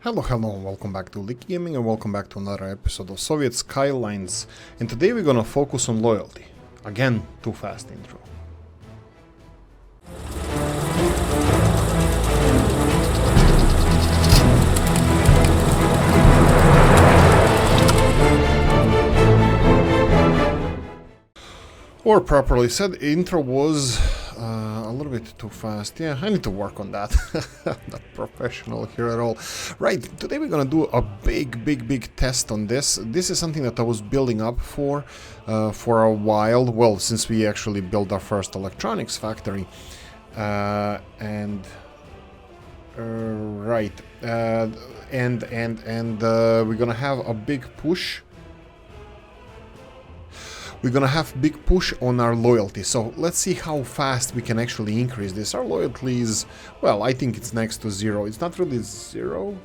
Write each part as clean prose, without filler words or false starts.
Hello, and welcome back to Oolykee Gaming, and welcome back to another episode of Soviet Skylines. And today we're gonna focus on loyalty. Again, too fast intro. Or properly said, intro was a little bit too fast. Yeah, I need to work on that. I'm not professional here at all. Right, today we're gonna do a big test on this. This is something that I was building up for a while. Well, since we actually built our first electronics factory, we're gonna have a big push. We're gonna have big push on our loyalty, so let's see how fast we can actually increase this. Our loyalty is, well, I think it's next to zero. It's not really zero,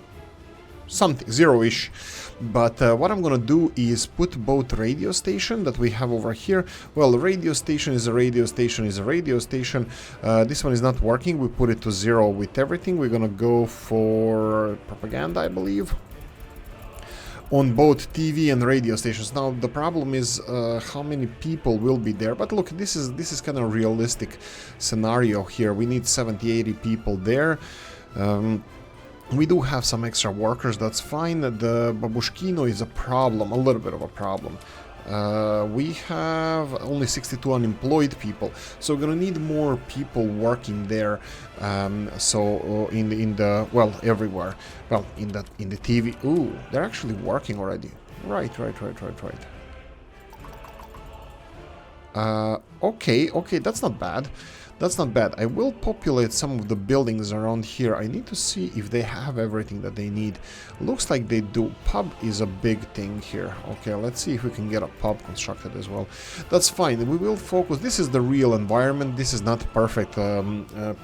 something, zero-ish. But what I'm gonna do is put both radio station that we have over here. Well, the radio station is a radio station is a radio station. This one is not working. We put it to zero with everything. We're gonna go for propaganda, I believe, on both TV and radio stations. Now the problem is how many people will be there, but look, this is kind of realistic scenario here. We need 70-80 people there. We do have some extra workers, that's fine. The Babushkino is a problem, a little bit of a problem. We have only 62 unemployed people, so we're gonna need more people working there. In the well, everywhere. Well, in the TV. Ooh, they're actually working already. Right. Okay, that's not bad. That's not bad. I will populate some of the buildings around here. I need to see if they have everything that they need. Looks like they do. Pub is a big thing here. Okay, let's see if we can get a pub constructed as well. That's fine. We will focus. This is the real environment. This is not perfect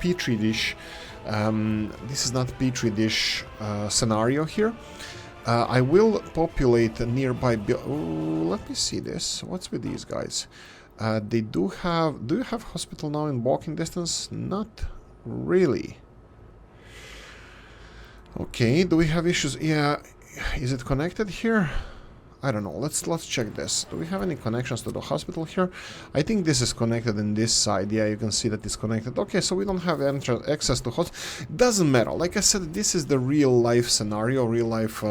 petri dish. This is not petri dish scenario here. I will populate a nearby. Let me see this. What's with these guys? They do have... Do you have hospital now in walking distance? Not really. Okay, do we have issues? Yeah, is it connected here? I don't know. Let's check this. Do we have any connections to the hospital here? I think this is connected in this side. Yeah, you can see that it's connected. Okay, so we don't have access to hospital. Doesn't matter. Like I said, this is the real life scenario, real life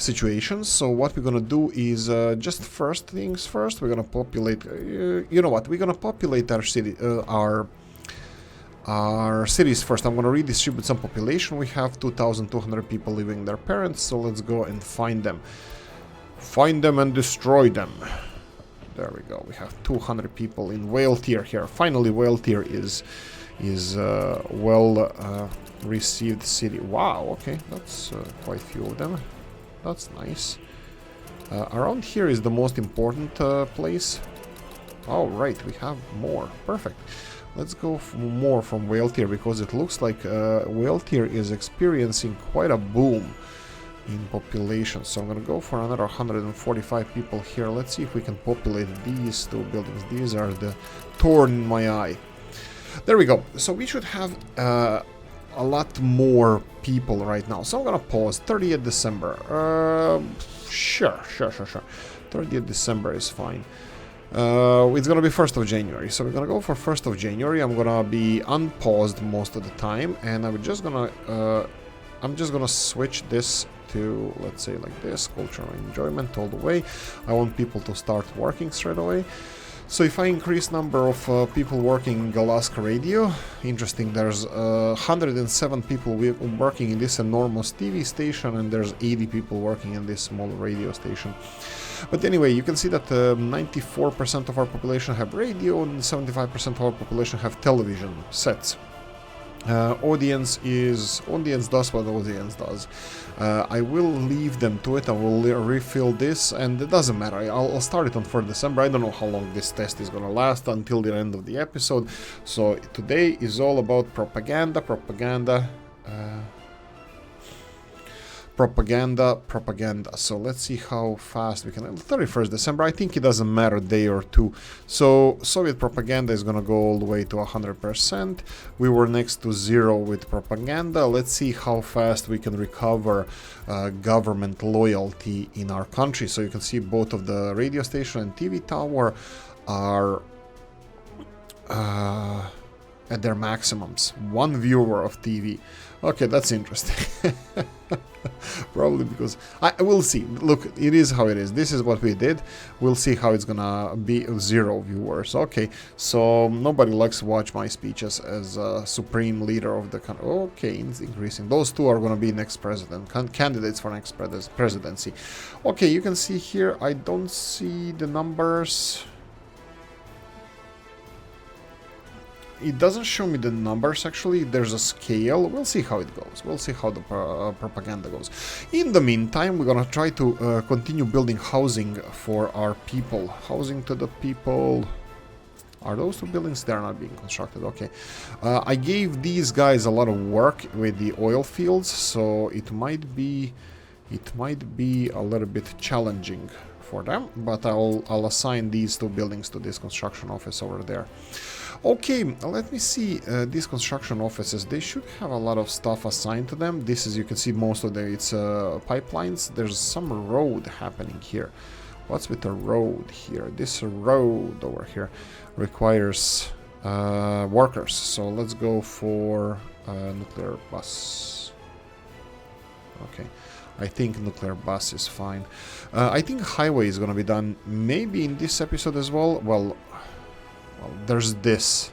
situation. So what we're gonna do is just first things first. We're gonna populate. You know what? We're gonna populate our city, our cities first. I'm gonna redistribute some population. We have 2,200 people leaving their parents. So let's go and find them. Find them and destroy them. There we go. We have 200 people in Whale Tier here. Finally, Whale Tier is well received city. Wow. Okay, that's quite a few of them. That's nice. Around here is the most important place. Oh, right. We have more. Perfect. Let's go for more from Whale Tier because it looks like Whale Tier is experiencing quite a boom in population. So I'm gonna go for another 145 people here. Let's see if we can populate these two buildings. These are the thorn in my eye. There we go. So we should have a lot more people right now. So I'm gonna pause. 30th December. Sure. 30th December is fine. It's gonna be 1st of January, so we're gonna go for 1st of January. I'm gonna be unpaused most of the time, and I'm just gonna switch this to, let's say, like this, cultural enjoyment all the way. I want people to start working straight away. So if I increase number of people working in Alaska Radio, interesting, there's 107 people working in this enormous TV station, and there's 80 people working in this small radio station. But anyway, you can see that 94% of our population have radio and 75% of our population have television sets. Audience does what audience does. I will leave them to it. I will refill this, and it doesn't matter. I'll start it on 4th December. I don't know how long this test is gonna last until the end of the episode. So today is all about propaganda. propaganda. So let's see how fast we can. 31st December, I think it doesn't matter, day or two. So Soviet propaganda is gonna go all the way to 100%. We were next to 0 with propaganda. Let's see how fast we can recover government loyalty in our country. So you can see both of the radio station and TV tower are at their maximums. 1 viewer of TV. Okay, that's interesting. Probably because I will see. Look, it is how it is. This is what we did. We'll see how it's gonna be. 0 viewers. Okay, so nobody likes to watch my speeches as a supreme leader of the country. Okay, it's increasing. Those 2 are gonna be next president candidates for next presidency. Okay, you can see here. I don't see the numbers. It doesn't show me the numbers, actually. There's a scale. We'll see how it goes. We'll see how the propaganda goes. In the meantime, we're gonna try to continue building housing for our people. Housing to the people. Are those 2 buildings? They're not being constructed. Okay. I gave these guys a lot of work with the oil fields, so it might be a little bit challenging for them, but I'll assign these 2 buildings to this construction office over there. Okay, let me see. These construction offices, they should have a lot of stuff assigned to them. This is, you can see most of it's pipelines. There's some road happening here. What's with the road here? This road over here requires workers. So let's go for nuclear bus. Okay. I think nuclear bus is fine. I think highway is gonna be done maybe in this episode as well. Well, there's this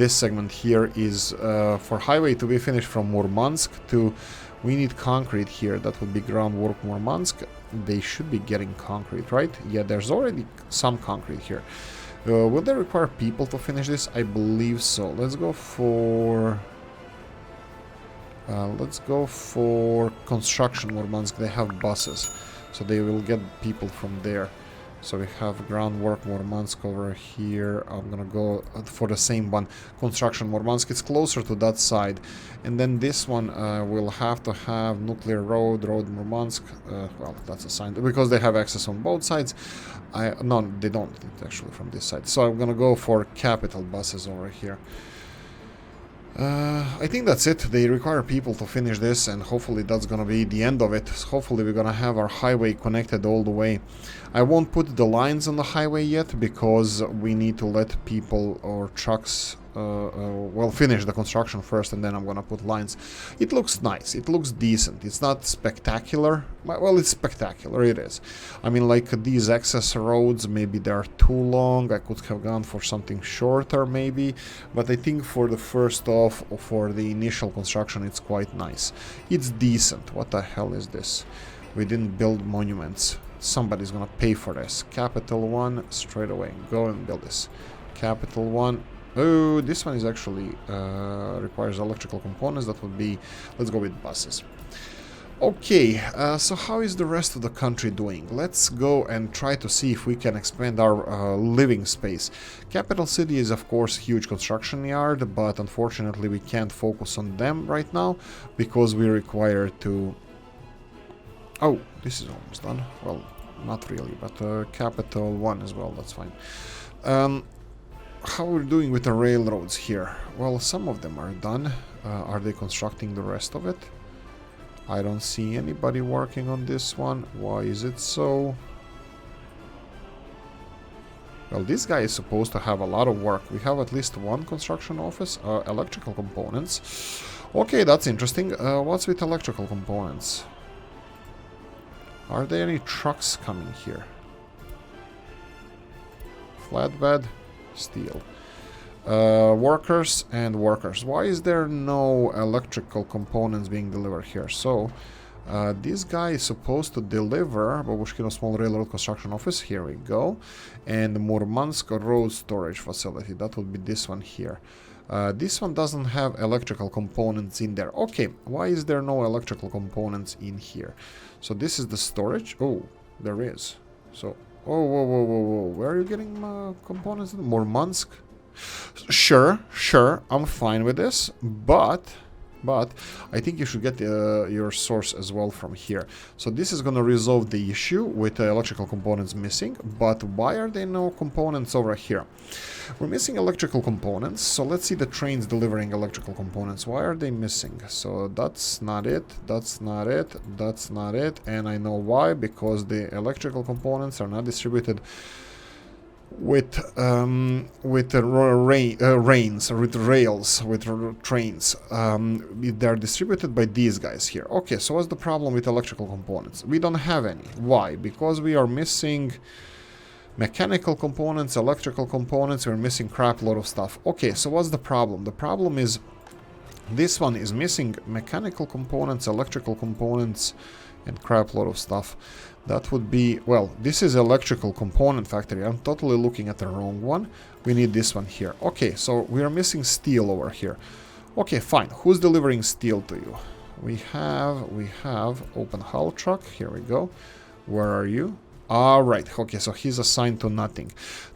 segment here is for highway to be finished from Murmansk to, we need concrete here. That would be groundwork Murmansk. They should be getting concrete, right? Yeah, there's already some concrete here. Will they require people to finish this? I believe so. Let's go for construction Murmansk. They have buses, so they will get people from there. So we have groundwork Murmansk over here. I'm gonna go for the same one, construction Murmansk. It's closer to that side. And then this one will have to have nuclear road Murmansk. Well, that's assigned because they have access on both sides. No, they don't actually from this side. So I'm gonna go for capital buses over here. I think that's it. They require people to finish this, and hopefully that's gonna be the end of it. Hopefully we're gonna have our highway connected all the way. I won't put the lines on the highway yet because we need to let people or trucks finish the construction first, and then I'm gonna put lines. It looks nice, it looks decent. It's not spectacular. Well, it's spectacular, it is. I mean, like these access roads, maybe they're too long. I could have gone for something shorter maybe, but I think for the first off, for the initial construction, it's quite nice. It's decent. What the hell is this? We didn't build monuments. Somebody's gonna pay for this. Capital 1, straight away. Go and build this. Capital 1. Oh, this one is actually requires electrical components. That would be, let's go with buses. Okay, so how is the rest of the country doing? Let's go and try to see if we can expand our living space. Capital City is of course huge construction yard, but unfortunately we can't focus on them right now because we require to... Oh, this is almost done. Well, not really, but Capital 1 as well, that's fine. How are we doing with the railroads here? Well, some of them are done. Are they constructing the rest of it? I don't see anybody working on this one. Why is it so? Well, this guy is supposed to have a lot of work. We have at least one construction office. Electrical components. Okay, that's interesting. What's with electrical components? Are there any trucks coming here? Flatbed, steel. Workers and workers. Why is there no electrical components being delivered here? So, this guy is supposed to deliver Babushkino Small Railroad Construction Office. Here we go. And Murmansk Road Storage Facility. That would be this one here. This one doesn't have electrical components in there. Okay, why is there no electrical components in here? So this is the storage. Oh, there is. So, oh, whoa, whoa, whoa, whoa. Where are you getting components? Murmansk? Sure, I'm fine with this, but But I think you should get your source as well from here. So this is going to resolve the issue with the electrical components missing. But why are there no components over here? We're missing electrical components. So let's see the trains delivering electrical components. Why are they missing? So that's not it. That's not it. That's not it. And I know why. Because the electrical components are not distributed with the rails, with trains. They're distributed by these guys here. Okay, so what's the problem with electrical components? We don't have any. Why? Because we are missing mechanical components, electrical components. We're missing crap load of stuff. Okay, so what's the problem? The problem is this one is missing mechanical components, electrical components, and crap load of stuff. That would be, well, this is electrical component factory. I'm totally looking at the wrong one. We need this one here. Okay, so we are missing steel over here. Okay, fine. Who's delivering steel to you? We have open hull truck. Here we go. Where are you? All right. Okay, so he's assigned to nothing.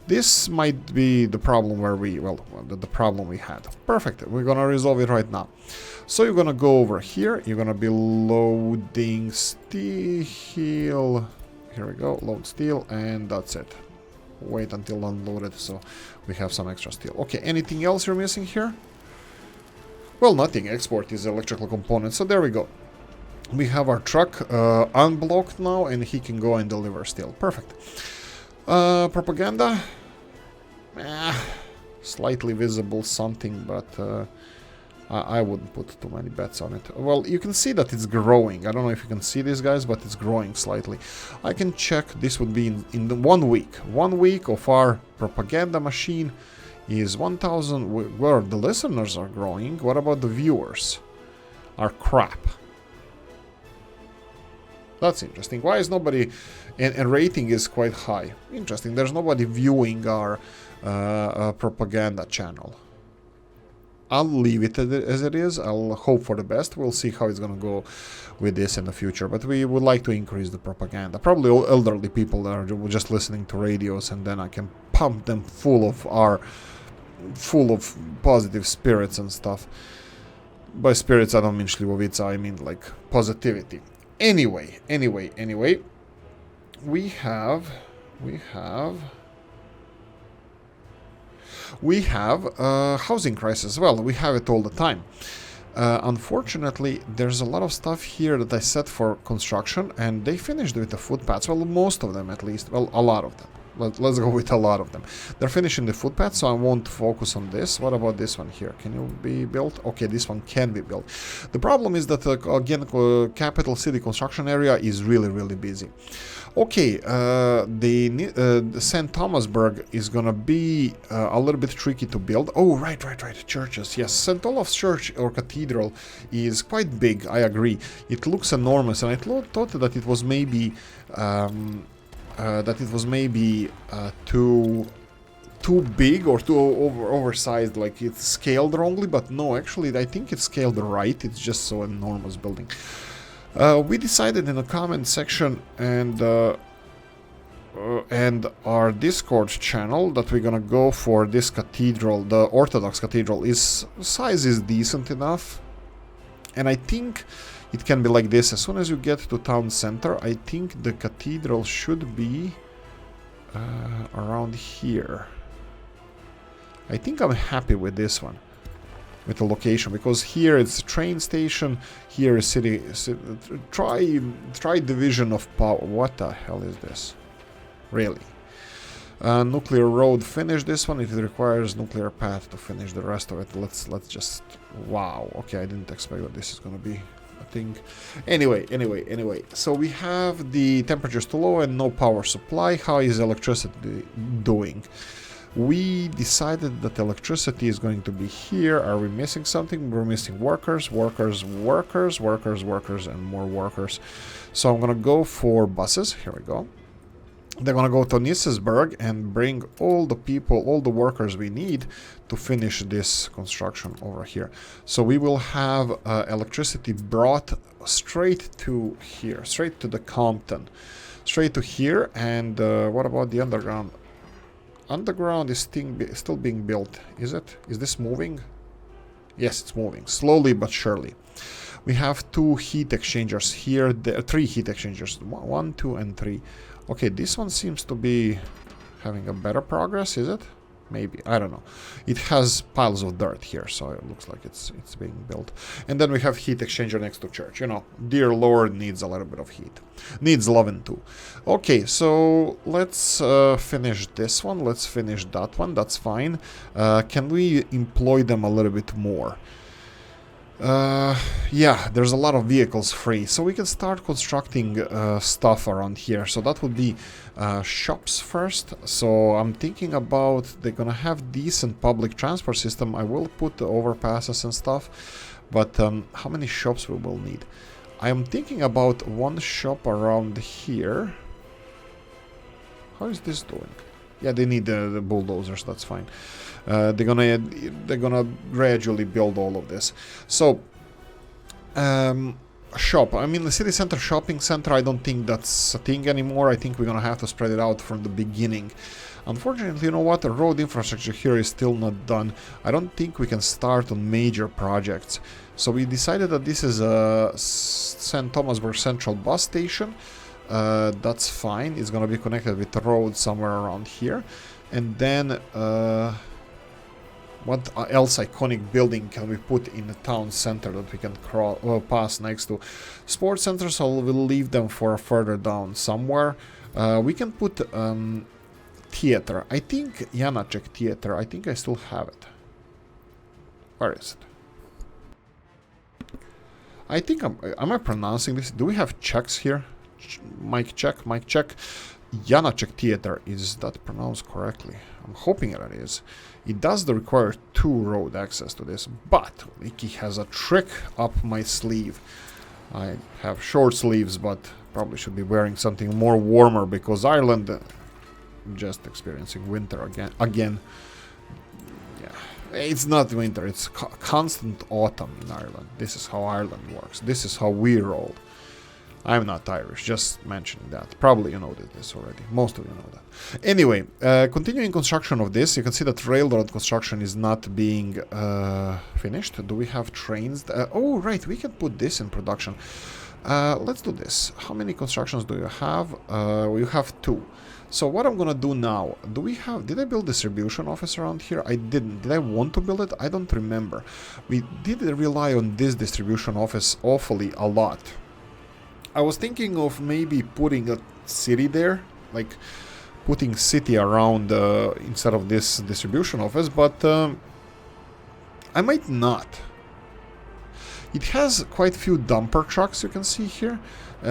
This might be the problem where we, well, the problem we had. Perfect. We're gonna resolve it right now. So you're gonna go over here. You're gonna be loading steel. Here we go. Load steel, and that's it. Wait until unloaded, so we have some extra steel. Okay. Anything else you're missing here? Well, nothing. Export is electrical components. So there we go. We have our truck unblocked now, and he can go and deliver steel. Perfect. Propaganda. Slightly visible something, but I wouldn't put too many bets on it. Well, you can see that it's growing. I don't know if you can see this, guys, but it's growing slightly. I can check. This would be in the 1 week. 1 week of our propaganda machine is 1,000. Where the listeners are growing. What about the viewers? Are crap. That's interesting. Why is nobody... And rating is quite high. Interesting. There's nobody viewing our propaganda channel. I'll leave it as it is. I'll hope for the best. We'll see how it's going to go with this in the future. But we would like to increase the propaganda. Probably all elderly people that are just listening to radios, and then I can pump them full of positive spirits and stuff. By spirits, I don't mean Shlivovica, I mean like positivity. Anyway, we have housing crisis. Well, we have it all the time. Unfortunately, there's a lot of stuff here that I set for construction, and they finished with the footpaths. Well, most of them at least. Well, a lot of them. Let's go with a lot of them. They're finishing the footpath, so I won't focus on this. What about this one here? Can you be built? Okay, this one can be built. The problem is that, again, capital city construction area is really, really busy. Okay, the St. Thomasburg is gonna be a little bit tricky to build. Oh, right, churches. Yes, St. Olaf's Church or Cathedral is quite big, I agree. It looks enormous, and I thought that it was maybe... too big or too oversized, like it's scaled wrongly, but no, actually I think it's scaled right. It's just so enormous building. We decided in the comment section and our Discord channel that we're gonna go for this cathedral. The Orthodox cathedral size is decent enough, and I think it can be like this. As soon as you get to town center, I think the cathedral should be around here. I think I'm happy with this one, with the location, because here it's a train station, here is city division of power. What the hell is this? Really? Nuclear road, finish this one. It requires nuclear path to finish the rest of it. Let's just... Wow. Okay, I didn't expect that this is gonna be a thing. Anyway. So we have the temperatures too low and no power supply. How is electricity doing? We decided that electricity is going to be here. Are we missing something? We're missing workers, and more workers. So I'm gonna go for buses. Here we go. They're gonna go to Nissesburg and bring all the people, all the workers we need to finish this construction over here. So we will have electricity brought straight to here, straight to the Compton, straight to here. And what about the underground? Underground is still being built. Is it? Is this moving? Yes, it's moving. Slowly but surely. We have 2 heat exchangers here. 3 heat exchangers. 1, 2, and 3. Okay, this one seems to be having a better progress, is it? Maybe, I don't know. It has piles of dirt here, so it looks like it's being built. And then we have heat exchanger next to church. You know, dear Lord needs a little bit of heat. Needs loving too. Okay, so let's finish this one. Let's finish that one. That's fine. Can we employ them a little bit more? Yeah, there's a lot of vehicles free, so we can start constructing stuff around here. So that would be shops first. So I'm thinking about they're gonna have decent public transport system. I will put the overpasses and stuff, but how many shops we will need? I am thinking about 1 shop around here. How is this doing? Yeah, they need the bulldozers. That's fine. They're gonna gradually build all of this. So, shop. I mean, the city center shopping center. I don't think that's a thing anymore. I think we're gonna have to spread it out from the beginning. Unfortunately, you know what? The road infrastructure here is still not done. I don't think we can start on major projects. So we decided that this is a St. Thomasburg Central bus station. That's fine. It's gonna be connected with the road somewhere around here. And then what else iconic building can we put in the town center that we can pass next to? Sports centers, so we'll leave them for further down somewhere. We can put theater. I think Janacek Theater. I think I still have it. Where is it? I think am I pronouncing this? Do we have checks here? Mic check, mic check. Janacek Theater, is that pronounced correctly? I'm hoping that it is. It does require 2 road access to this, but Oolykee has a trick up my sleeve. I have short sleeves, but probably should be wearing something more warmer because Ireland just experiencing winter again. Yeah, it's not winter, it's constant autumn in Ireland. This is how Ireland works. This is how we roll. I'm not Irish, just mentioning that. Probably you know this already. Most of you know that. Anyway, continuing construction of this, you can see that railroad construction is not being finished. Do we have trains? Oh, right, we can put this in production. Let's do this. How many constructions do you have? You have 2. So what I'm gonna do now, did I build distribution office around here? I didn't. Did I want to build it? I don't remember. We did rely on this distribution office awfully a lot. I was thinking of maybe putting a city there, like putting city around instead of this distribution office, but I might not. It has quite a few dumper trucks, you can see here.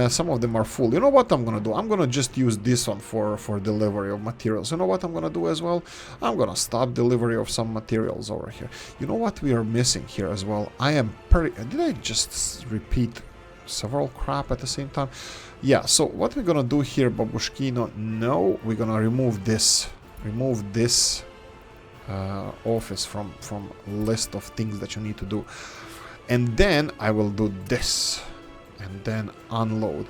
Some of them are full. You know what I'm gonna do? I'm gonna just use this one for delivery of materials. You know what I'm gonna do as well? I'm gonna stop delivery of some materials over here. You know what we are missing here as well? Did I just repeat several crap at the same time? Yeah, so what we're gonna do here, Babushkino, no, we're gonna remove this office from list of things that you need to do, and then I will do this and then unload.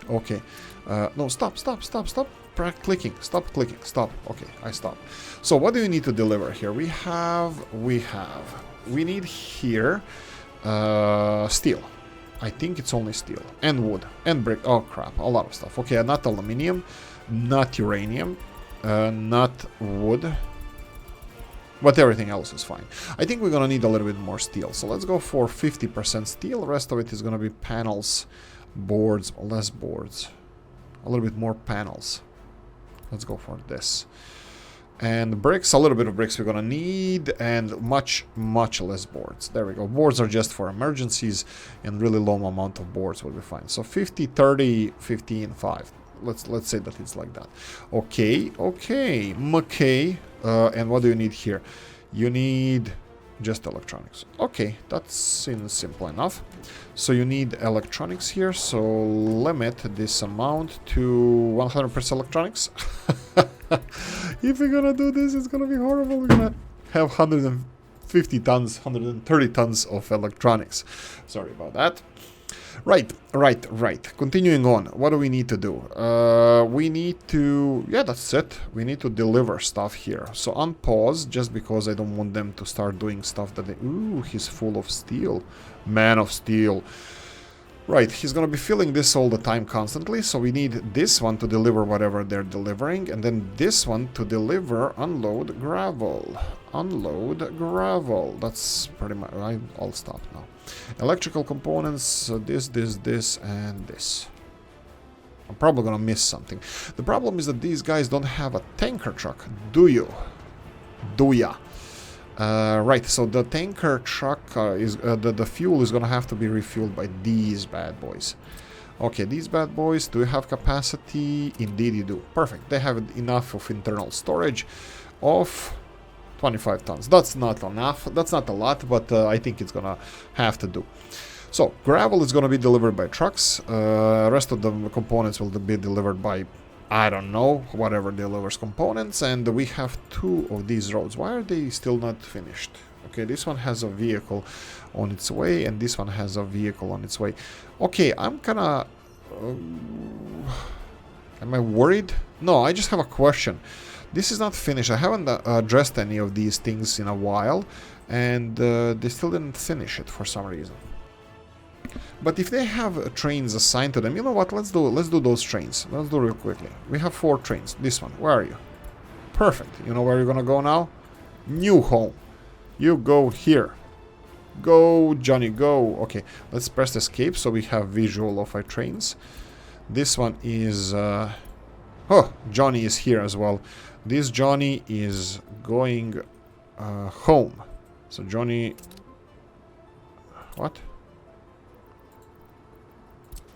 Okay, no, stop clicking, stop. Okay, I stop. So what do we need to deliver here? We need here steel. I think it's only steel and wood and brick. Oh crap, a lot of stuff. Okay, not aluminium, not uranium, not wood, but everything else is fine. I think we're gonna need a little bit more steel, so let's go for 50% steel. The rest of it is gonna be panels, boards, less boards, a little bit more panels. Let's go for this. And bricks, a little bit of bricks we're gonna need, and much less boards. There we go. Boards are just for emergencies, and really low amount of boards will be fine. So 50, 30, 15, 5. Let's say that it's like that. Okay. And what do you need here? You need just electronics. Okay, that seems simple enough. So you need electronics here, so limit this amount to 100% electronics. If we're gonna do this, it's gonna be horrible. We're gonna have 150 tons, 130 tons of electronics. Sorry about that. Right. Continuing on, what do we need to do? We need to... Yeah, that's it. We need to deliver stuff here. So unpause, just because I don't want them to start doing stuff that they... Ooh, he's full of steel. Man of steel. Right, he's gonna be filling this all the time constantly, so we need this one to deliver whatever they're delivering, and then this one to deliver unload gravel. Unload gravel. That's pretty much... I'll stop now. Electrical components, this, and this. I'm probably gonna miss something. The problem is that these guys don't have a tanker truck, do you? Do ya? Right, so the tanker truck the fuel is gonna have to be refueled by these bad boys. Okay, these bad boys, do you have capacity? Indeed you do. Perfect. They have enough of internal storage of 25 tons. That's not enough. That's not a lot, but I think it's gonna have to do. So, gravel is gonna be delivered by trucks. Rest of the components will be delivered by, I don't know, whatever delivers components. And we have 2 of these roads. Why are they still not finished? Okay, this one has a vehicle on its way, and this one has a vehicle on its way. Okay, I'm kinda... am I worried? No, I just have a question. This is not finished. I haven't addressed any of these things in a while, and they still didn't finish it for some reason. But if they have trains assigned to them, you know what? Let's do those trains. Let's do real quickly. We have 4 trains. This one. Where are you? Perfect. You know where you're gonna go now? New home. You go here. Go, Johnny, go. Okay, let's press escape so we have visual of our trains. This one is... oh, Johnny is here as well. This Johnny is going home. So Johnny... What?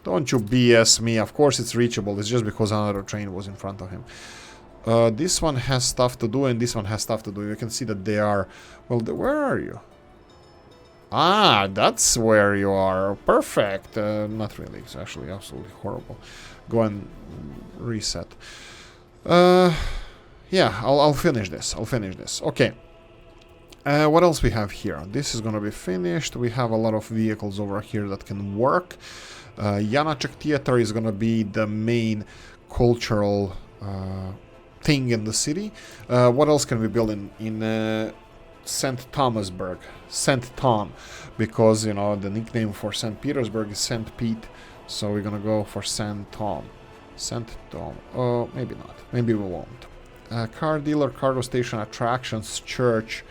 Don't you BS me. Of course it's reachable. It's just because another train was in front of him. This one has stuff to do and this one has stuff to do. You can see that they are... Well, where are you? Ah, that's where you are. Perfect. Not really. It's actually absolutely horrible. Go and reset. Yeah, I'll finish this. Okay. What else we have here? This is gonna be finished. We have a lot of vehicles over here that can work. Janacek Theater is gonna be the main cultural thing in the city. What else can we build in St. Thomasburg? St. Tom, because, you know, the nickname for St. Petersburg is St. Pete, so we're gonna go for St. Tom. St. Tom. Oh, maybe not. Maybe we won't. Car dealer, cargo station, attractions, church,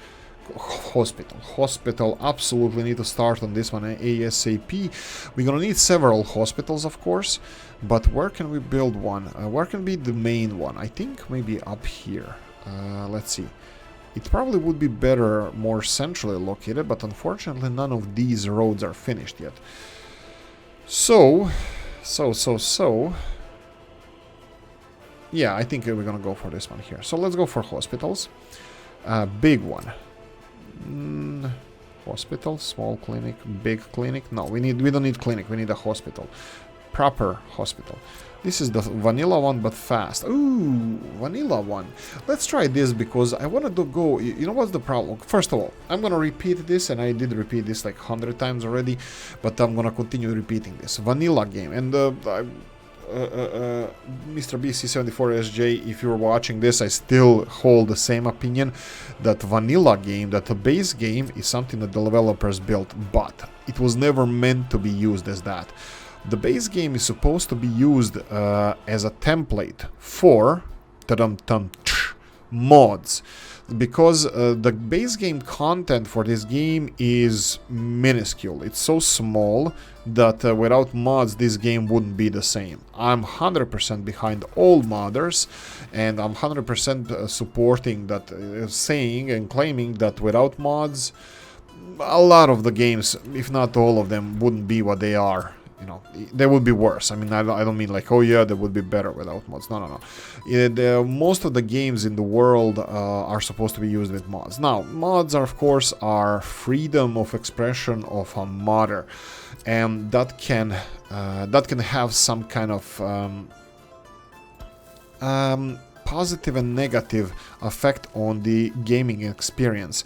hospital. Absolutely need to start on this one ASAP. We're gonna need several hospitals, of course, but where can we build one? Where can be the main one? I think maybe up here. Let's see. It probably would be better more centrally located, but unfortunately none of these roads are finished yet. So. Yeah, I think we're gonna go for this one here. So let's go for hospitals. Big one. Hospital, small clinic, big clinic. No, we don't need clinic. We need a hospital. Proper hospital. This is the vanilla one, but fast. Ooh, vanilla one. Let's try this because I want to go... You know what's the problem? First of all, I'm going to repeat this, and I did repeat this like 100 times already, but I'm going to continue repeating this. Vanilla game. And Mr. BC74SJ, if you're watching this, I still hold the same opinion that vanilla game, that the base game is something that the developers built, but it was never meant to be used as that. The base game is supposed to be used as a template for mods, because the base game content for this game is minuscule. It's so small that without mods this game wouldn't be the same. I'm 100% behind all modders, and I'm 100% supporting that, saying and claiming that without mods a lot of the games, if not all of them, wouldn't be what they are. You know, they would be worse. I mean, I don't mean like, oh yeah, they would be better without mods. No. Most of the games in the world are supposed to be used with mods. Now, mods are, of course, are freedom of expression of a modder, and that can have some kind of positive and negative effect on the gaming experience.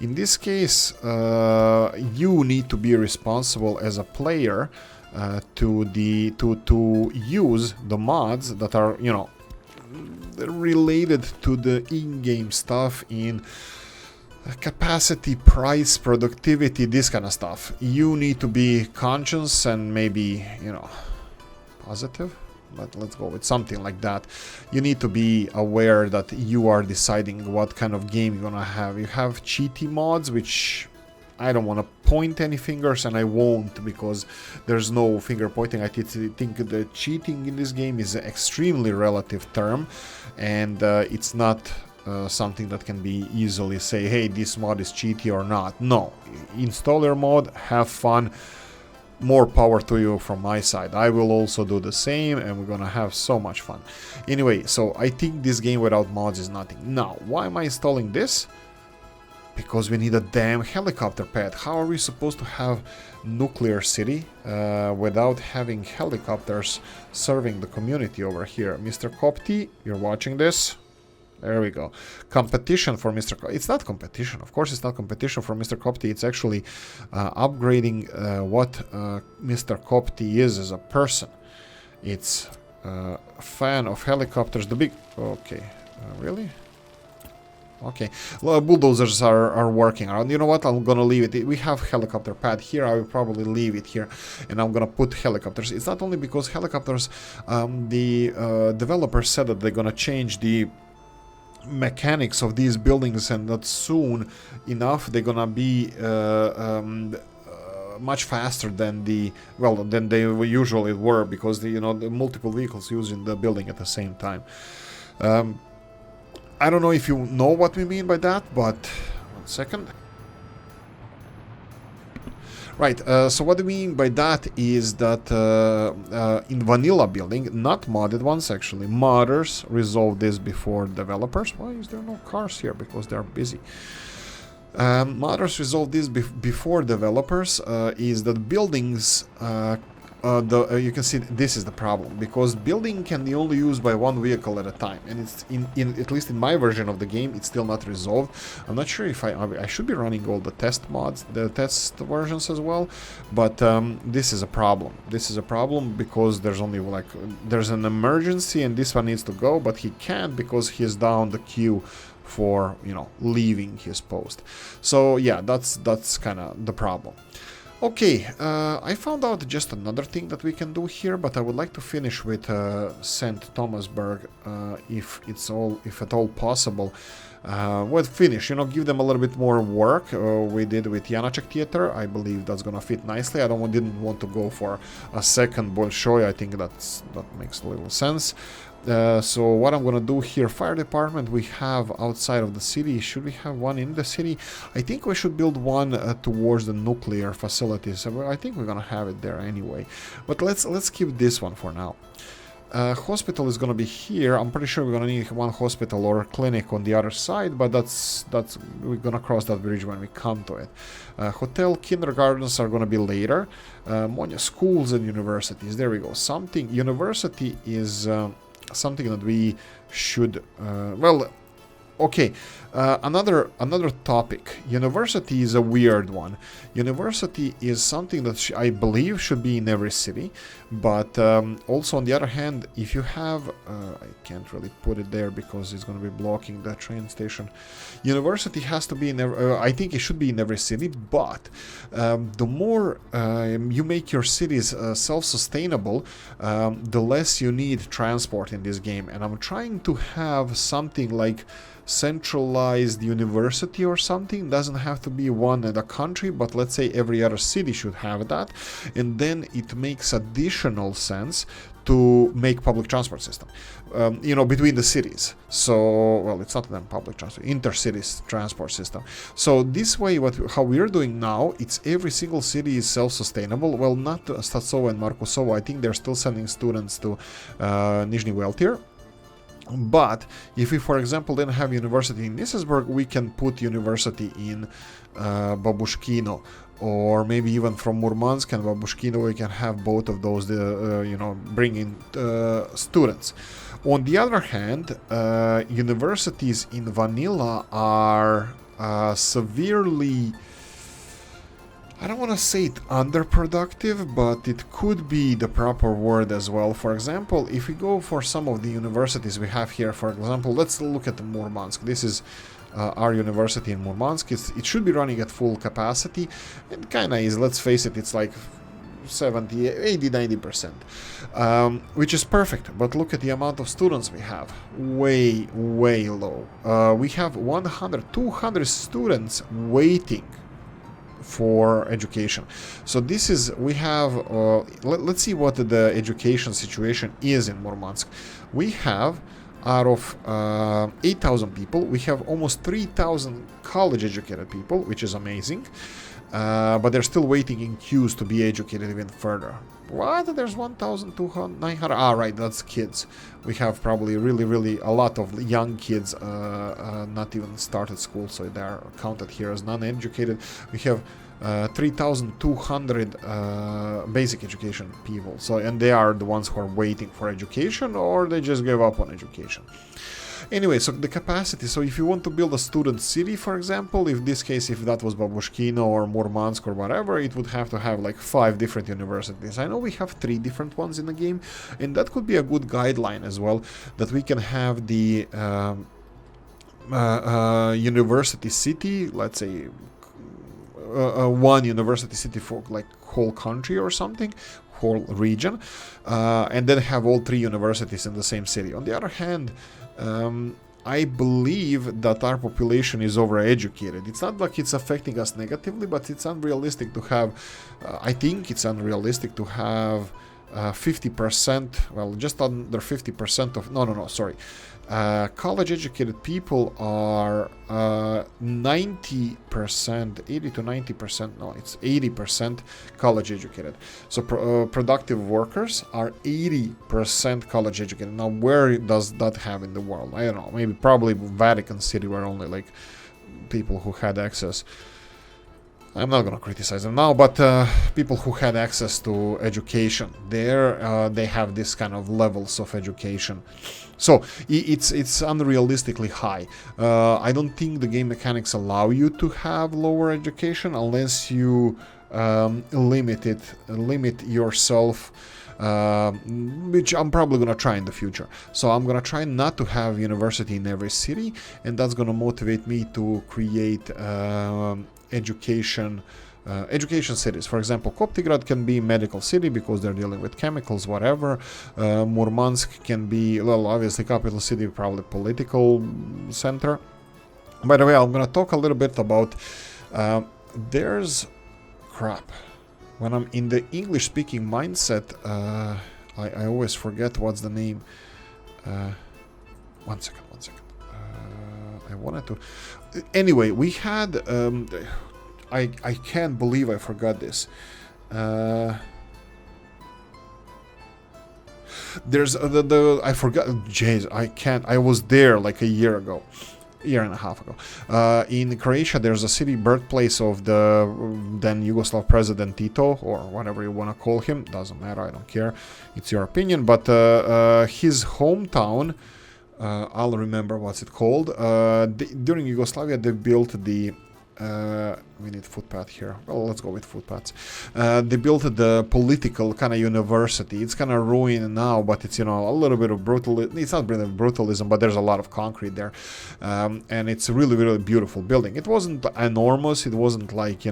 In this case, you need to be responsible as a player to use the mods that are, you know, related to the in-game stuff in capacity, price, productivity, this kind of stuff. You need to be conscious and maybe, you know, positive, but let's go with something like that. You need to be aware that you are deciding what kind of game you're gonna have. You have cheaty mods, which I don't want to point any fingers, and I won't, because there's no finger pointing. I think the cheating in this game is an extremely relative term, and it's not something that can be easily say, hey, this mod is cheaty or not. No, install your mod, have fun, more power to you from my side. I will also do the same, and we're gonna have so much fun. Anyway, so I think this game without mods is nothing. Now, why am I installing this? Because we need a damn helicopter pad. How are we supposed to have nuclear city without having helicopters serving the community over here? Mr. Kopti, you're watching this? There we go. Competition for Mr. It's not competition. Of course, it's not competition for Mr. Kopti. It's actually upgrading what Mr. Kopti is as a person. It's a fan of helicopters. The big... Okay. Really? Okay. Well, bulldozers are working around. You know what? I'm gonna leave it. We have helicopter pad here. I will probably leave it here, and I'm gonna put helicopters. It's not only because helicopters. The developers said that they're gonna change the mechanics of these buildings, and that soon enough they're gonna be much faster than than they usually were, because the multiple vehicles using the building at the same time. I don't know if you know what we mean by that, but 1 second. Right, so what we mean by that is that in vanilla building, not modded ones actually, modders resolve this before developers. Why is there no cars here? Because they're busy. Modders resolve this before developers, is that buildings you can see this is the problem, because building can be only used by one vehicle at a time, and it's in at least in my version of the game, it's still not resolved. I'm not sure if I should be running all the test mods, the test versions as well, but this is a problem. This is a problem because there's only there's an emergency and this one needs to go, but he can't because he's down the queue for leaving his post. So yeah, that's kind of the problem. Okay, I found out just another thing that we can do here, but I would like to finish with St. Thomasburg, if at all possible. Well, finish, give them a little bit more work. We did with Janacek Theater. I believe that's gonna fit nicely. didn't want to go for a second Bolshoi. I think that makes a little sense. So what I'm gonna do here, fire department we have outside of the city. Should we have one in the city? I think we should build one towards the nuclear facilities. So I think we're gonna have it there anyway. But let's keep this one for now. Hospital is gonna be here. I'm pretty sure we're gonna need one hospital or clinic on the other side, but that's we're gonna cross that bridge when we come to it. Hotel, kindergartens are gonna be later. Schools and universities. There we go. University is something that we should okay, another topic. University is a weird one. University is something that I believe should be in every city, but also on the other hand, if you have I can't really put it there because it's going to be blocking the train station. University has to be in I think it should be in every city, but the more you make your cities self-sustainable, the less you need transport in this game, and I'm trying to have something like centralized university or something. Doesn't have to be one in a country, but let's say every other city should have that, and then it makes additional sense to make public transport system between the cities. So well, it's not then public transport, intercities transport system. So this way, how we're doing now, it's every single city is self-sustainable. Well, not Statsovo and Markusovo. I think they're still sending students to Nizhny Veltir. But if we, for example, didn't have university in Nisesburg, we can put university in Babushkino, or maybe even from Murmansk and Babushkino, we can have both of those, bring in students. On the other hand, universities in vanilla are severely, I don't want to say it underproductive, but it could be the proper word as well. For example, if we go for some of the universities we have here, for example, let's look at the Murmansk. This is our university in Murmansk. It should be running at full capacity. It kind of is, let's face it, it's like 70, 80, 90%, which is perfect. But look at the amount of students we have. Way, way low. We have 100, 200 students waiting for education. So this is, we have, let's see what the education situation is in Murmansk. We have, out of 8,000 people, we have almost 3,000 college educated people, which is amazing. But they're still waiting in queues to be educated even further. What? There's 1,900. Ah, right, that's kids. We have probably really a lot of young kids not even started school, so they are counted here as non-educated. We have 3,200 basic education people. So, and they are the ones who are waiting for education, or they just gave up on education. Anyway, so the capacity, so if you want to build a student city, for example, if this case, if that was Babushkino or Murmansk or whatever, it would have to have like 5 different universities. I know we have 3 different ones in the game, and that could be a good guideline as well, that we can have the university city, let's say one university city for like whole country or something, whole region, and then have all 3 universities in the same city. On the other hand, I believe that our population is overeducated. It's not like it's affecting us negatively, but it's unrealistic to have, I think it's unrealistic to have 50%, well, just under 50% of, no, sorry. College educated people are 90%, 80 to 90%, no, it's 80% college educated. So productive workers are 80% college educated. Now, where does that have in the world? I don't know, maybe probably Vatican City, where only like people who had access. I'm not going to criticize them now, but people who had access to education, there they have this kind of levels of education. So it's unrealistically high. I don't think the game mechanics allow you to have lower education unless you limit yourself, which I'm probably going to try in the future. So I'm going to try not to have university in every city, and that's going to motivate me to create education cities. For example, Koptigrad can be medical city because they're dealing with chemicals, whatever. Murmansk can be, well, obviously capital city, probably political center. By the way, I'm gonna talk a little bit about there's crap. When I'm in the English speaking mindset, I always forget what's the name. One second. I wanted to. Anyway, we had. I can't believe I forgot this. There's I forgot. Jeez, I can't. I was there like a year and a half ago. In Croatia, there's a city birthplace of the then Yugoslav president Tito, or whatever you want to call him. Doesn't matter. I don't care. It's your opinion. But his hometown. I'll remember what's it called. During Yugoslavia, they built the. We need footpath here. Well, let's go with footpaths. They built the political kind of university. It's kind of ruined now, but it's, a little bit of brutalism. It's not really brutalism, but there's a lot of concrete there. And it's a really beautiful building. It wasn't enormous. It wasn't like,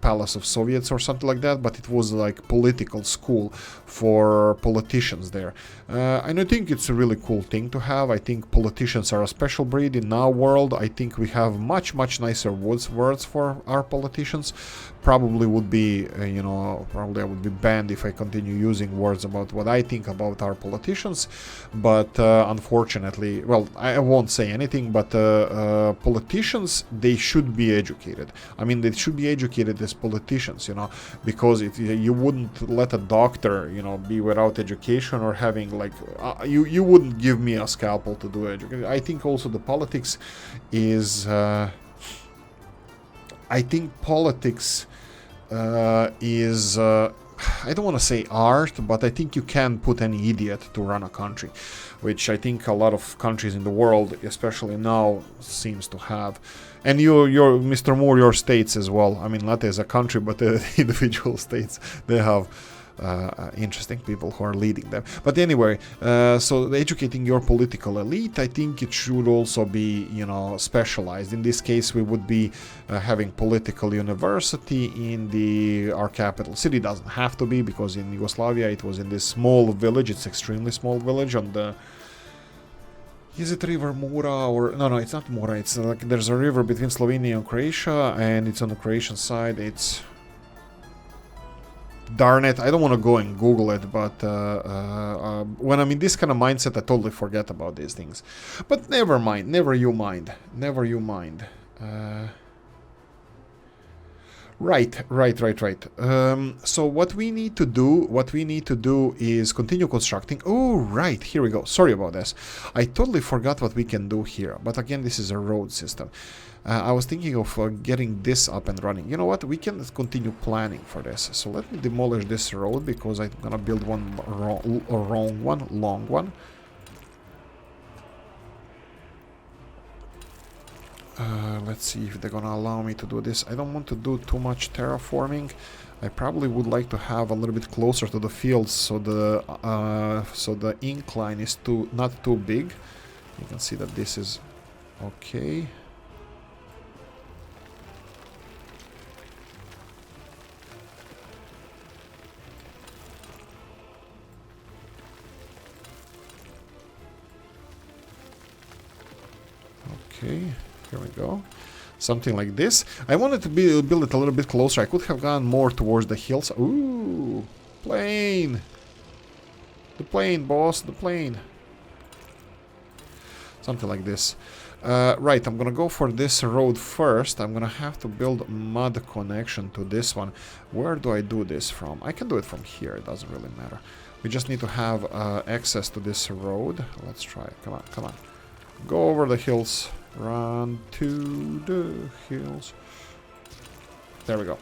Palace of Soviets or something like that, but it was like political school for politicians there. And I think it's a really cool thing to have. I think politicians are a special breed in our world. I think we have much nicer words for our politicians. Probably would be, probably I would be banned if I continue using words about what I think about our politicians. But unfortunately, well, I won't say anything, but politicians, they should be educated. I mean, they should be educated as politicians, because you wouldn't let a doctor, be without education or having, like, you wouldn't give me a scalpel to do education. I think also the politics is... I think politics is, I don't want to say art, but I think you can put any idiot to run a country, which I think a lot of countries in the world, especially now, seems to have. And your Mr. Moore, your states as well. I mean, not as a country, but the individual states, they have interesting people who are leading them. But anyway, so educating your political elite, I think it should also be, specialized. In this case, we would be having political university in our capital city. Doesn't have to be, because in Yugoslavia it was in this small village. It's extremely small village on the... Is it River Mura or... No, it's not Mura. It's like there's a river between Slovenia and Croatia, and it's on the Croatian side. It's... Darn it, I don't want to go and Google it, but when I'm in this kind of mindset, I totally forget about these things. But never mind, never you mind. Right. So what we need to do is continue constructing. Oh, right, here we go. Sorry about this. I totally forgot what we can do here. But again, this is a road system. I was thinking of getting this up and running. You know what? We can continue planning for this. So let me demolish this road, because I'm gonna build one long one. Let's see if they're gonna allow me to do this. I don't want to do too much terraforming. I probably would like to have a little bit closer to the fields, so the incline is not too big. You can see that this is okay. Okay, here we go. Something like this. I wanted to build it a little bit closer. I could have gone more towards the hills. Ooh, plane. The plane, boss, the plane. Something like this. Right, I'm gonna go for this road first. I'm gonna have to build mud connection to this one. Where do I do this from? I can do it from here. It doesn't really matter. We just need to have access to this road. Let's try it. Come on. Go over the hills. Run to the hills. There we go.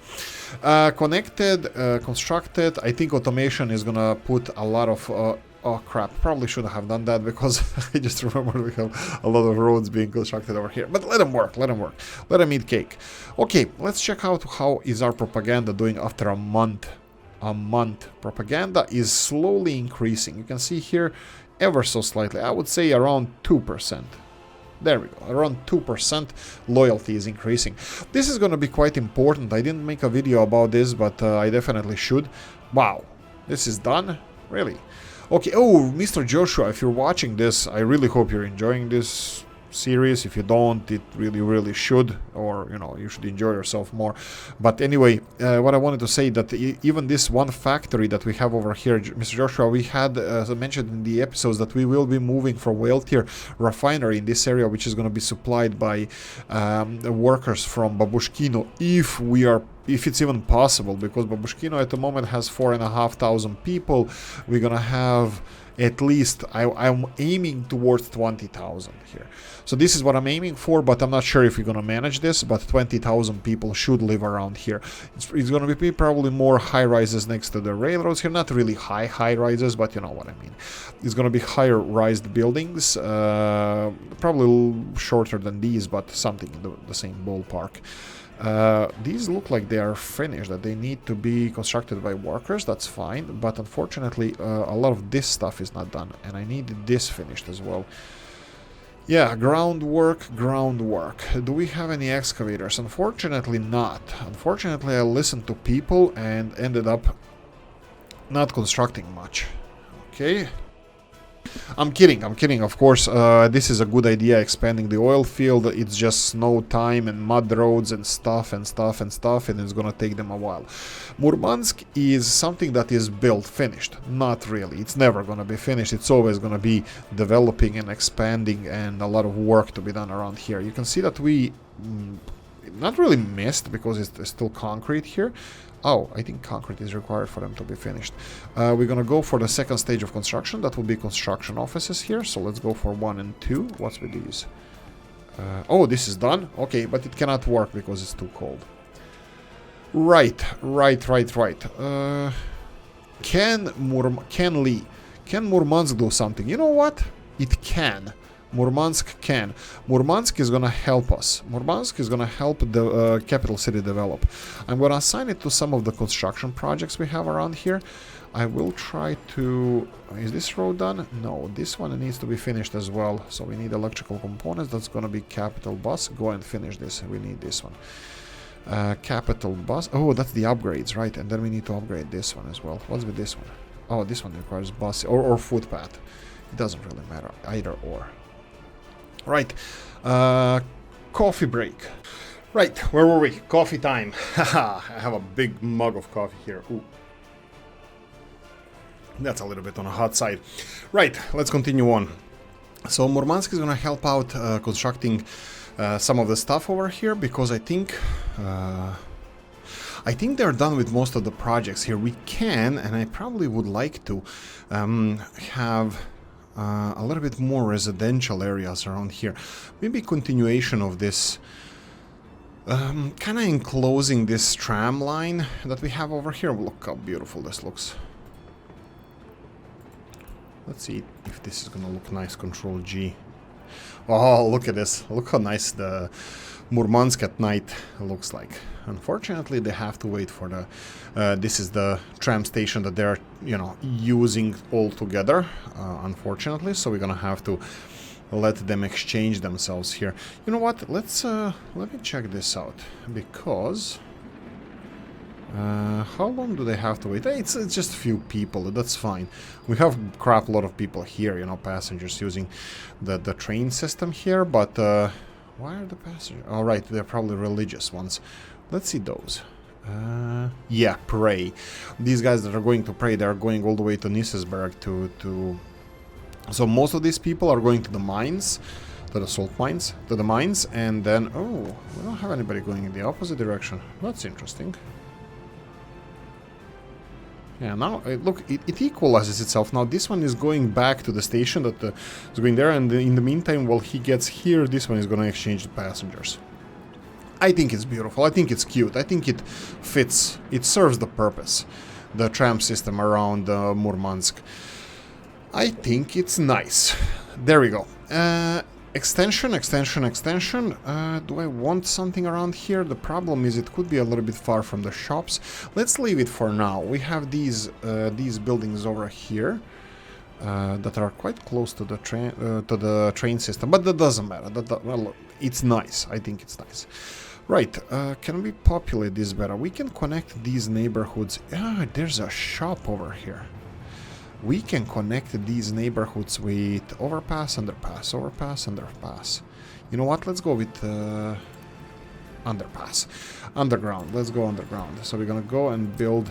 Connected, constructed. I think automation is gonna put a lot of... oh crap, probably should have done that, because I just remembered we have a lot of roads being constructed over here. But let them work. Let them eat cake. Okay, let's check out how is our propaganda doing after a month. Propaganda is slowly increasing. You can see here ever so slightly. I would say around 2%. There we go, around 2% loyalty is increasing. This is going to be quite important. I didn't make a video about this, but I definitely should. Wow, this is done? Really? Okay, oh, Mr. Joshua, if you're watching this, I really hope you're enjoying this series. If you don't, it really should, or you should enjoy yourself more. But anyway, what I wanted to say, that even this one factory that we have over here, Mr. Joshua, we had, as I mentioned in the episodes, that we will be moving for whale tier refinery in this area, which is going to be supplied by workers from Babushkino, if it's even possible, because Babushkino at the moment has 4,500 people. We're gonna have at least, I'm aiming towards 20,000 here. So this is what I'm aiming for, but I'm not sure if we're gonna manage this, but 20,000 people should live around here. It's gonna be probably more high-rises next to the railroads here, not really high-rises, but you know what I mean. It's gonna be higher-rised buildings, probably shorter than these, but something in the same ballpark. These look like they are finished, that they need to be constructed by workers. That's fine, but unfortunately a lot of this stuff is not done, and I need this finished as well. Yeah, groundwork. Do we have any excavators? Unfortunately not. Unfortunately, I listened to people and ended up not constructing much. Okay. I'm kidding, of course. This is a good idea, expanding the oil field. It's just snow time and mud roads and stuff, and it's gonna take them a while. Murmansk is something that is built, finished. Not really. It's never gonna be finished. It's always gonna be developing and expanding, and a lot of work to be done around here. You can see that we not really missed, because it's still concrete here. Oh, I think concrete is required for them to be finished. We're gonna go for the second stage of construction. That will be construction offices here. So let's go for 1 and 2. What's with these? Oh, this is done. Okay, but it cannot work because it's too cold. Right. Can Murmansk do something? You know what? It can. Murmansk can. Murmansk is gonna help us. Murmansk is gonna help the capital city develop. I'm gonna assign it to some of the construction projects we have around here. I will try to... Is this road done? No, this one needs to be finished as well. So we need electrical components. That's gonna be capital bus. Go and finish this. We need this one. Capital bus. Oh, that's the upgrades, right? And then we need to upgrade this one as well. What's with this one? Oh, this one requires bus or footpath. It doesn't really matter, either or. Right, coffee break. Right, where were we? Coffee time. Haha, I have a big mug of coffee here. Ooh. That's a little bit on the hot side. Right, let's continue on. So Murmansk is gonna help out constructing some of the stuff over here, because I think they're done with most of the projects here. We can, and I probably would like to have a little bit more residential areas around here. Maybe continuation of this, kind of enclosing this tram line that we have over here. Look how beautiful this looks. Let's see if this is gonna look nice. Control G. Oh, look at this. Look how nice the Murmansk at night looks like. Unfortunately, they have to wait for the... this is the tram station that they're, you know, using all together, unfortunately. So we're gonna have to let them exchange themselves here. You know what? Let's let me check this out, because how long do they have to wait? It's just a few people. That's fine. We have crap lot of people here, you know, passengers using the train system here. But why are the passengers? All right, they're probably religious ones. Let's see those. Yeah, pray. These guys that are going to pray, they're going all the way to Nisesberg to... So most of these people are going to the mines, to the salt mines, to the mines, and then... Oh, we don't have anybody going in the opposite direction. That's interesting. Yeah, now, look, it equalizes itself. Now this one is going back to the station that is going there, and in the meantime, while he gets here, this one is going to exchange the passengers. I think it's beautiful. I think it's cute. I think it fits. It serves the purpose. The tram system around Murmansk. I think it's nice. There we go. Extension. Do I want something around here? The problem is it could be a little bit far from the shops. Let's leave it for now. We have these buildings over here that are quite close to the train system, but that doesn't matter. Well, it's nice. I think it's nice. Right, can we populate this better? We can connect these neighborhoods. Ah, there's a shop over here. We can connect these neighborhoods with overpass, underpass, overpass, underpass. You know what? Let's go with underpass. Underground. Let's go underground. So we're gonna go and build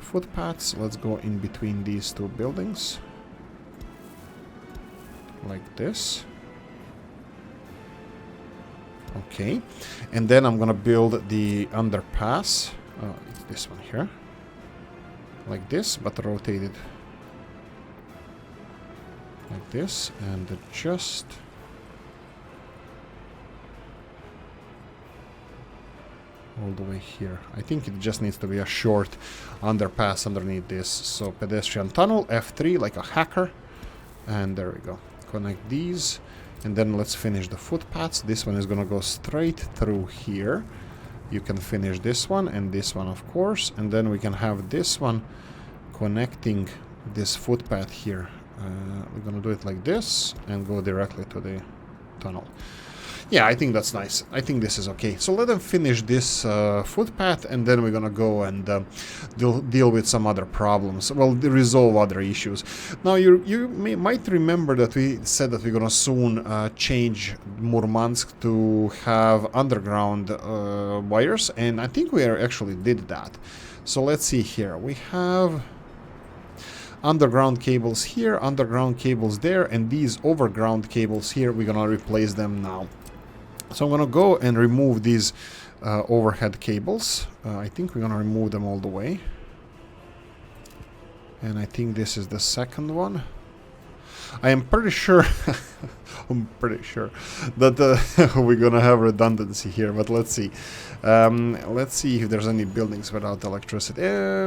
footpaths. Let's go in between these two buildings. Like this. Okay, and then I'm gonna build the underpass. It's this one here, like this, but rotated like this, and just all the way here. I think it just needs to be a short underpass underneath this. So pedestrian tunnel, F3, like a hacker, and there we go. Connect these. And then let's finish the footpaths. This one is gonna go straight through here. You can finish this one and this one, of course. And then we can have this one connecting this footpath here. We're gonna do it like this and go directly to the tunnel. Yeah, I think that's nice. I think this is okay. So let them finish this footpath, and then we're gonna go and deal with some other problems. Well, resolve other issues. Now, might remember that we said that we're gonna soon change Murmansk to have underground wires, and I think we actually did that. So let's see here. We have underground cables here, underground cables there, and these overground cables here, we're gonna replace them now. So I'm gonna go and remove these overhead cables. I think we're gonna remove them all the way. And I think this is the second one. I am pretty sure that we're gonna have redundancy here, but let's see. Let's see if there's any buildings without electricity.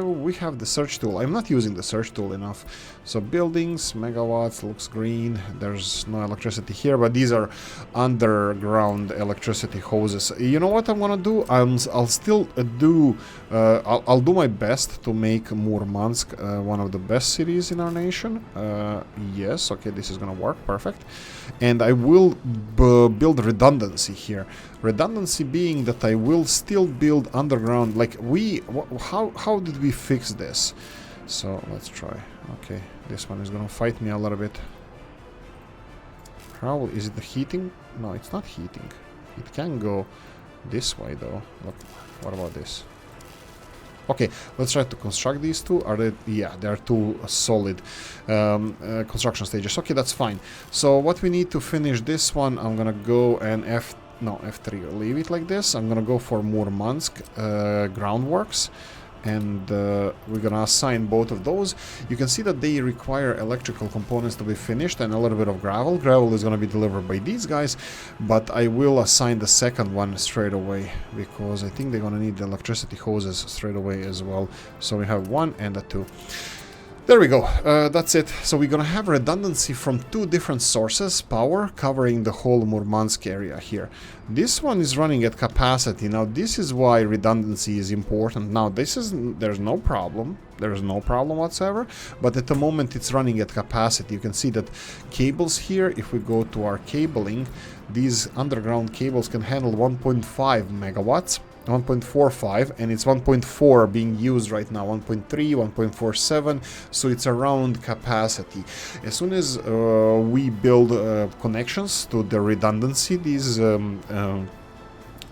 We have the search tool. I'm not using the search tool enough. So buildings, megawatts, looks green. There's no electricity here, but these are underground electricity hoses. You know what I'm gonna do? I'll still do. I'll do my best to make Murmansk one of the best cities in our nation. Yes, okay, this is gonna work perfect. And I will build redundancy here. Redundancy being that I will still build underground. Like how did we fix this? So let's try. Okay, this one is gonna fight me a little bit. How is it the heating? No, it's not heating. It can go this way though. Look, what about this? Okay, let's try to construct these two. Are they? Yeah, they are two solid construction stages. Okay, that's fine. So what we need to finish this one, I'm gonna go and F3, leave it like this. I'm gonna go for Murmansk groundworks, and we're gonna assign both of those. You can see that they require electrical components to be finished and a little bit of gravel. Gravel is gonna be delivered by these guys, but I will assign the second one straight away because I think they're gonna need the electricity hoses straight away as well. So we have one and a two. There we go, that's it. So we're gonna have redundancy from two different sources, power covering the whole Murmansk area here. This one is running at capacity. Now this is why redundancy is important. Now there's no problem, whatsoever, but at the moment it's running at capacity. You can see that cables here, if we go to our cabling, these underground cables can handle 1.5 megawatts. 1.45, and it's 1.4 being used right now, 1.3, 1.47, so it's around capacity. As soon as we build connections to the redundancy, these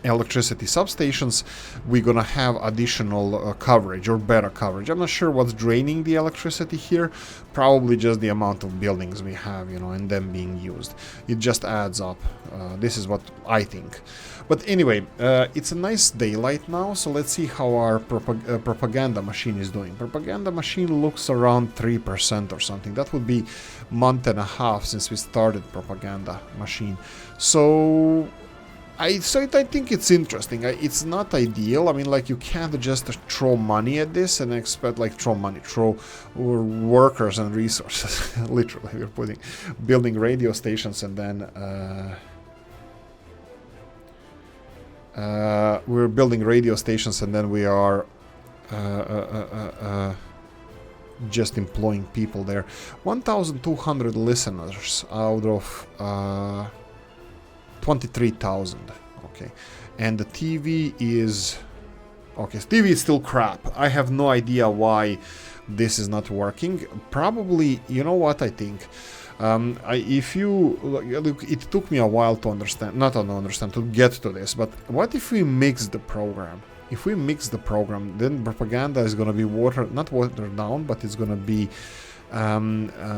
electricity substations, we're gonna have additional coverage or better coverage. I'm not sure what's draining the electricity here, probably just the amount of buildings we have, you know, and them being used. It just adds up. This is what I think. But anyway, it's a nice daylight now, so let's see how our propaganda machine is doing. Propaganda machine looks around 3% or something. That would be a month and a half since we started propaganda machine. So I think it's interesting. It's not ideal. I mean, like, you can't just throw money at this and expect, like, throw workers and resources. Literally, we're building radio stations, and then we're building radio stations, and then we are just employing people there. 1,200 listeners out of 23,000. Okay, and the TV is okay. TV is still crap. I have no idea why this is not working. Probably, you know what I think. If you look, it took me a while to understand, to get to this. But what if we mix the program? If we mix the program, then propaganda is going to be not watered down, but it's going to be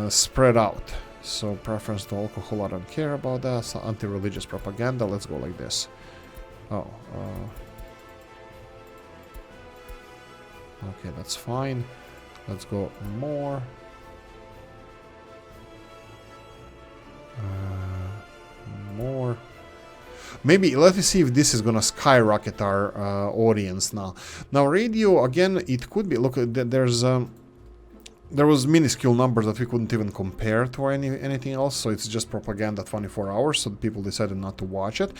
spread out. So preference to alcohol, I don't care about that. So anti-religious propaganda, let's go like this. Oh, okay, that's fine. Let's go more. More. Maybe let me see if this is gonna skyrocket our audience now. Now radio, again, it could be. Look, there was minuscule numbers that we couldn't even compare to anything else, so it's just propaganda 24 hours, so people decided not to watch it.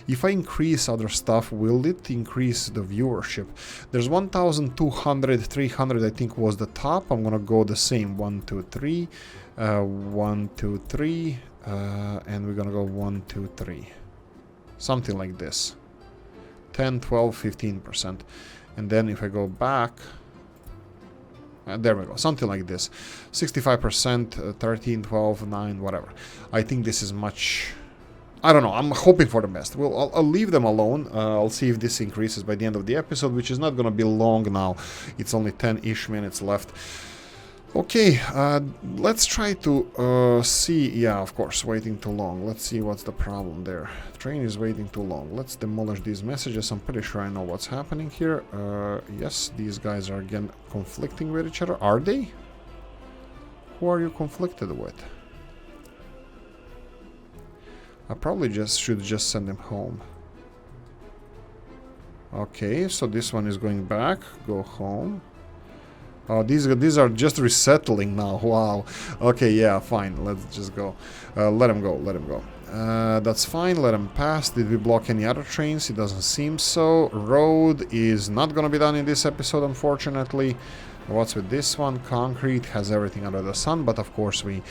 If I increase other stuff, will it increase the viewership? There's 1,200, 300 I think was the top. I'm gonna go the same, 1, 2, 3, 1, 2, 3, and we're gonna go 1, 2, 3. Something like this. 10, 12, 15%. And then if I go back... there we go, something like this. 65%, 13, 12, 9, whatever. I think this is much... I don't know, I'm hoping for the best. Well, I'll leave them alone. I'll see if this increases by the end of the episode, which is not going to be long now. It's only 10-ish minutes left. Okay, let's try to see... Yeah, of course, waiting too long. Let's see what's the problem there. Train is waiting too long. Let's demolish these messages. I'm pretty sure I know what's happening here. Yes, these guys are again conflicting with each other. Are they? Who are you conflicted with? I probably should just send him home. Okay, so this one is going back. Go home. Oh, these are just resettling now. Wow. Okay, yeah, fine. Let's just go. Let him go. Let him go. That's fine. Let him pass. Did we block any other trains? It doesn't seem so. Road is not gonna be done in this episode, unfortunately. What's with this one? Concrete has everything under the sun, but of course we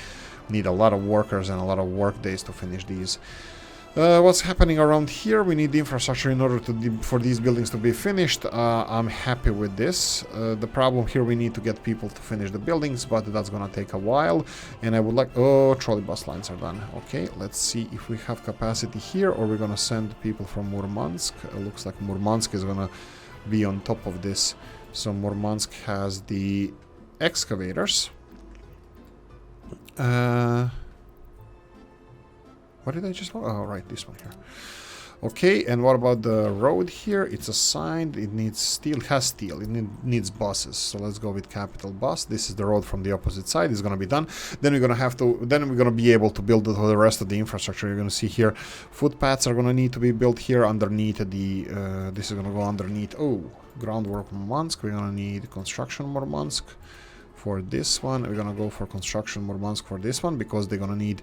need a lot of workers and a lot of work days to finish these. What's happening around here? We need the infrastructure in order for these buildings to be finished. I'm happy with this. The problem here, we need to get people to finish the buildings, but that's gonna take a while. And I would like... Oh, trolley bus lines are done. Okay, let's see if we have capacity here, or we're gonna send people from Murmansk. It looks like Murmansk is gonna be on top of this. So Murmansk has the excavators. What did I just... Oh, right, this one here. Okay, and what about the road here? It's assigned, it needs steel, it has steel, it needs buses. So let's go with capital bus. This is the road from the opposite side, it's gonna be done. Then we're gonna be able to build the rest of the infrastructure. You're gonna see here, footpaths are gonna need to be built here underneath the... this is gonna go underneath... Oh, groundwork Murmansk, we're gonna need construction Murmansk. For this one, we're gonna go for construction Murmansk for this one, because they're gonna need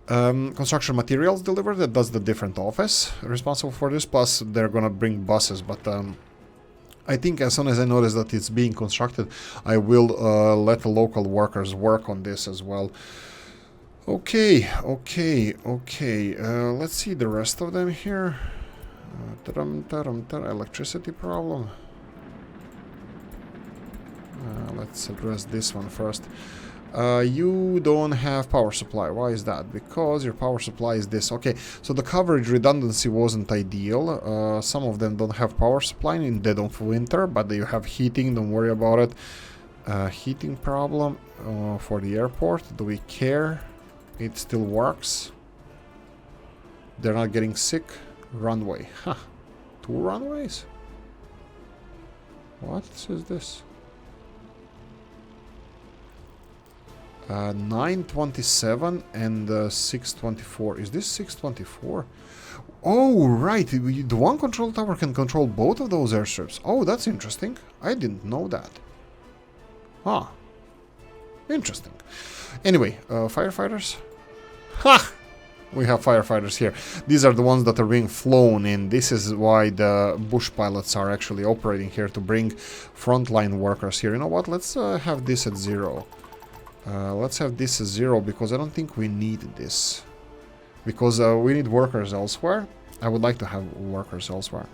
construction materials delivered. That does the different office responsible for this, plus they're gonna bring buses, but I think as soon as I notice that it's being constructed, I will let the local workers work on this as well. Okay, let's see the rest of them here. Electricity problem. Let's address this one first. You don't have power supply. Why is that? Because your power supply is this. Okay, so the coverage redundancy wasn't ideal. Some of them don't have power supply in dead of winter, but they have heating. Don't worry about it. Heating problem for the airport. Do we care? It still works. They're not getting sick. Runway. Huh. 2 runways? What is this? 927 and 624. Is this 624? Oh, right. The one control tower can control both of those airstrips. Oh, that's interesting. I didn't know that. Ah. Interesting. Anyway, firefighters. Ha! We have firefighters here. These are the ones that are being flown in. This is why the bush pilots are actually operating here, to bring frontline workers here. You know what? Let's have this at 0. Let's have this as 0, because I don't think we need this. Because we need workers elsewhere. I would like to have workers elsewhere.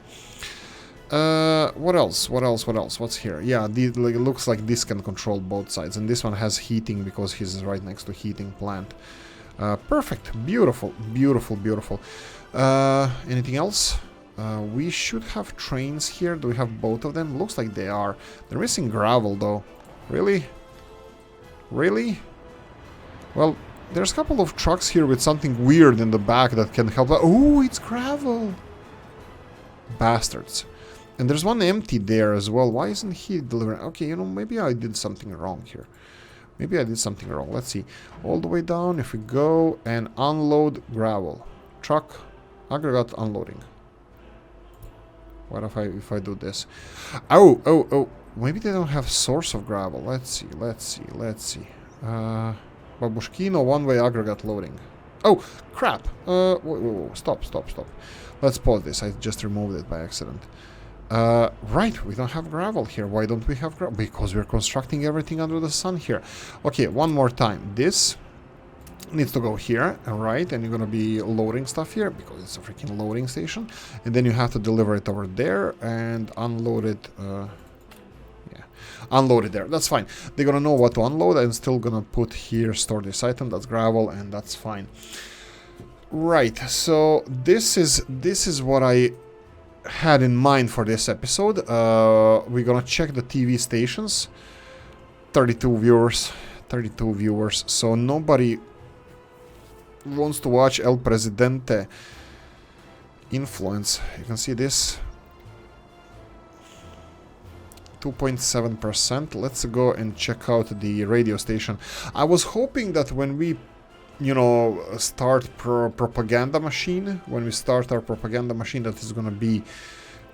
What else? What's here? Yeah, it looks like this can control both sides. And this one has heating because he's right next to heating plant. Perfect. Beautiful. Anything else? We should have trains here. Do we have both of them? Looks like they are. They're missing gravel, though. Really? Really? Well, there's a couple of trucks here with something weird in the back that can help. Oh, it's gravel! Bastards. And there's one empty there as well. Why isn't he delivering? Okay, you know, maybe I did something wrong here. Maybe I did something wrong. Let's see. All the way down, if we go and unload gravel. Truck, aggregate unloading. What if I do this? Oh. Maybe they don't have source of gravel. Let's see. Babushkino, one-way aggregate loading. Oh, crap. Whoa. Stop. Let's pause this. I just removed it by accident. Right, we don't have gravel here. Why don't we have gravel? Because we're constructing everything under the sun here. Okay, one more time. This needs to go here, alright, and you're gonna be loading stuff here because it's a freaking loading station, and then you have to deliver it over there and unload it. Yeah, unload it there. That's fine. They're gonna know what to unload. I'm still gonna put here, store this item. That's gravel, and that's fine. Right. So this is what I had in mind for this episode. We're gonna check the TV stations. 32 viewers. 32 viewers. So nobody wants to watch El Presidente. Influence. You can see this. 2.7%. Let's go and check out the radio station. I was hoping that when we, you know, start propaganda machine, when we start our propaganda machine, that is gonna be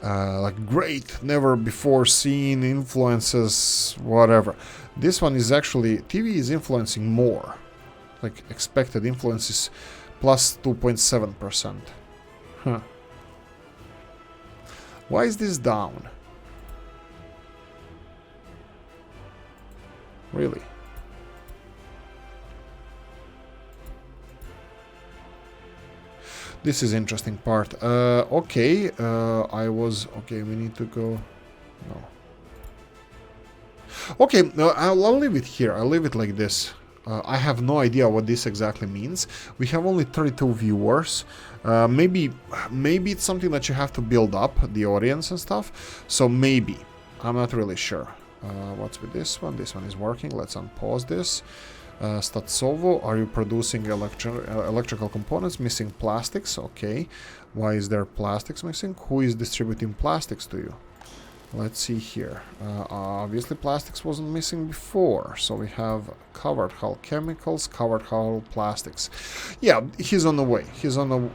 like great, never before seen influences, whatever. This one is actually, TV is influencing more. Like expected influences plus 2.7%. Huh. Why is this down? Really? This is interesting part. Okay, okay, we need to go... No. Okay, I'll leave it here. I'll leave it like this. I have no idea what this exactly means. We have only 32 viewers. Maybe it's something that you have to build up, the audience and stuff. So maybe. I'm not really sure. What's with this one? This one is working. Let's unpause this. Statsovo, are you producing electrical components? Missing plastics. Okay. Why is there plastics missing? Who is distributing plastics to you? Let's see here. Obviously plastics wasn't missing before. So we have covered hull chemicals, covered hull plastics. Yeah, he's on the way. He's on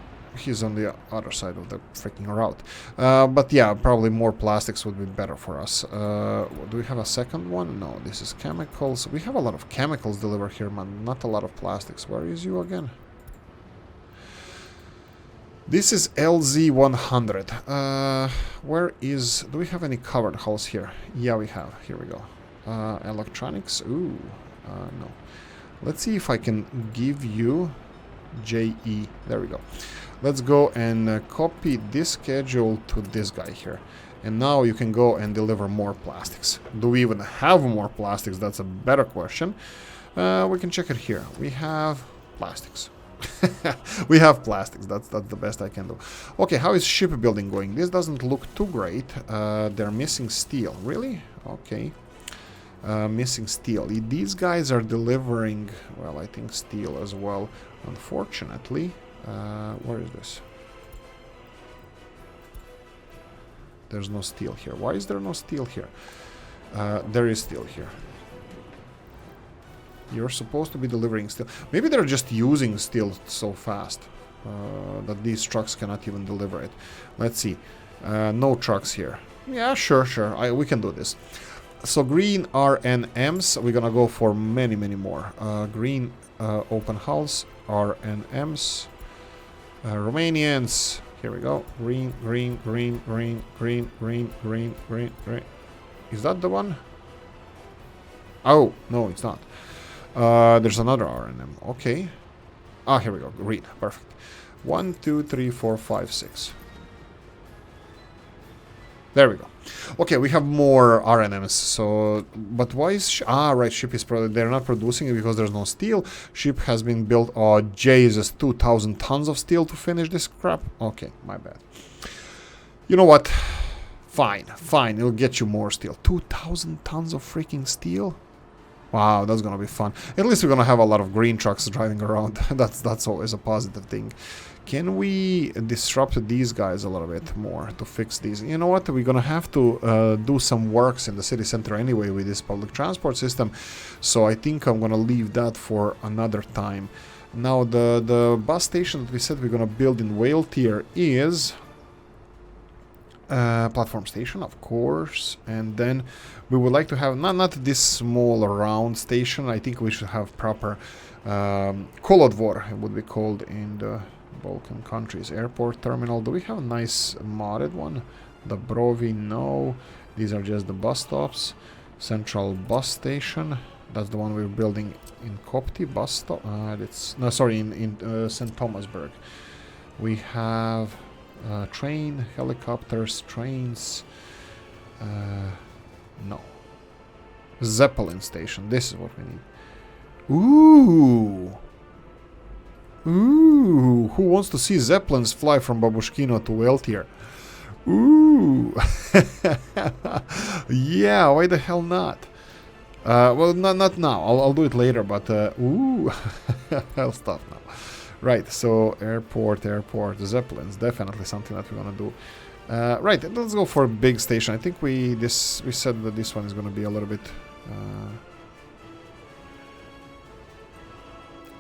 the other side of the freaking route. But yeah, probably more plastics would be better for us. Do we have a second one? No, this is chemicals. We have a lot of chemicals delivered here, man. Not a lot of plastics. Where is you again? This is LZ100. Where is... Do we have any covered hulls here? Yeah, we have. Here we go. Electronics. Ooh. No. Let's see if I can give you... JE. There we go. Let's go and copy this schedule to this guy here. And now you can go and deliver more plastics. Do we even have more plastics? That's a better question. We can check it here. We have plastics. We have plastics. That's the best I can do. Okay, how is shipbuilding going? This doesn't look too great. They're missing steel. Really? Okay. Missing steel. These guys are delivering, well, I think steel as well. Unfortunately, where is this? There's no steel here. Why is there no steel here? There is steel here. You're supposed to be delivering steel. Maybe they're just using steel so fast that these trucks cannot even deliver it. Let's see. No trucks here. Yeah, sure. We can do this. So green RNMs, we're gonna go for many more. Green open hulls, RNMs, Romanians. Here we go. Green. Is that the one? Oh, no, it's not. There's another RNM. Okay. Ah, here we go. Green. Perfect. 1, 2, 3, 4, 5, 6. There we go. Okay, we have more RNMs. So, but why is right? Ship is they're not producing it because there's no steel. Ship has been built. Oh Jesus, 2,000 tons of steel to finish this crap. Okay, my bad. You know what? Fine. It'll get you more steel. 2,000 tons of freaking steel. Wow, that's gonna be fun. At least we're gonna have a lot of green trucks driving around. That's always a positive thing. Can we disrupt these guys a little bit more to fix these? You know what? We're gonna have to do some works in the city center anyway with this public transport system. So I think I'm gonna leave that for another time. Now the bus station that we said we're gonna build in Whale Tier is platform station, of course, and then we would like to have not this small round station. I think we should have proper Kolodvor, it would be called in the Balkan countries. Airport terminal. Do we have a nice modded one? The Brovi, no. These are just the bus stops. Central bus station. That's the one we're building in Kopti, Basto. No, sorry, in St. Thomasburg. We have train, helicopters, trains. No. Zeppelin station. This is what we need. Ooh. Ooh. Who wants to see Zeppelins fly from Babushkino to Eltier? Ooh. Yeah, why the hell not? Well, not now. I'll do it later, but ooh. I'll stop now. Right, so airport, Zeppelins, definitely something that we're gonna do. Right, let's go for a big station. I think we said that this one is gonna be a little bit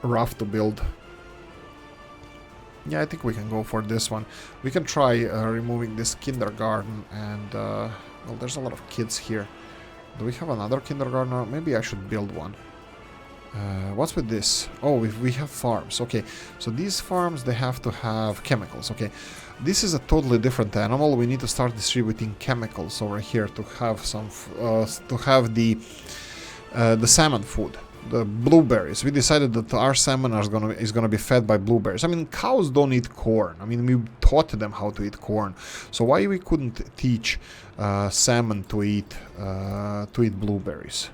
rough to build. Yeah, I think we can go for this one. We can try removing this kindergarten and well, there's a lot of kids here. Do we have another kindergarten? Maybe I should build one. What's with this? Oh, we have farms. Okay, so these farms, they have to have chemicals. Okay, this is a totally different animal. We need to start distributing chemicals over here to have some the salmon food, the blueberries. We decided that our salmon is gonna be fed by blueberries. I mean, cows don't eat corn. I mean, we taught them how to eat corn. So why we couldn't teach salmon to eat blueberries?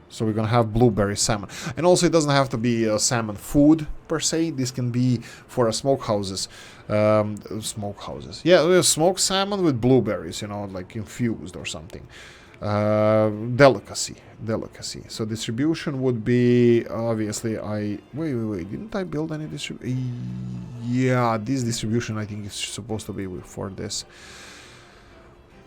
So we're gonna have blueberry salmon, and also it doesn't have to be salmon food per se. This can be for smokehouses. Smokehouses, yeah, smoked salmon with blueberries, you know, like infused or something. Delicacy. So distribution would be obviously wait. Didn't I build any distribution? Yeah, this distribution I think is supposed to be for this.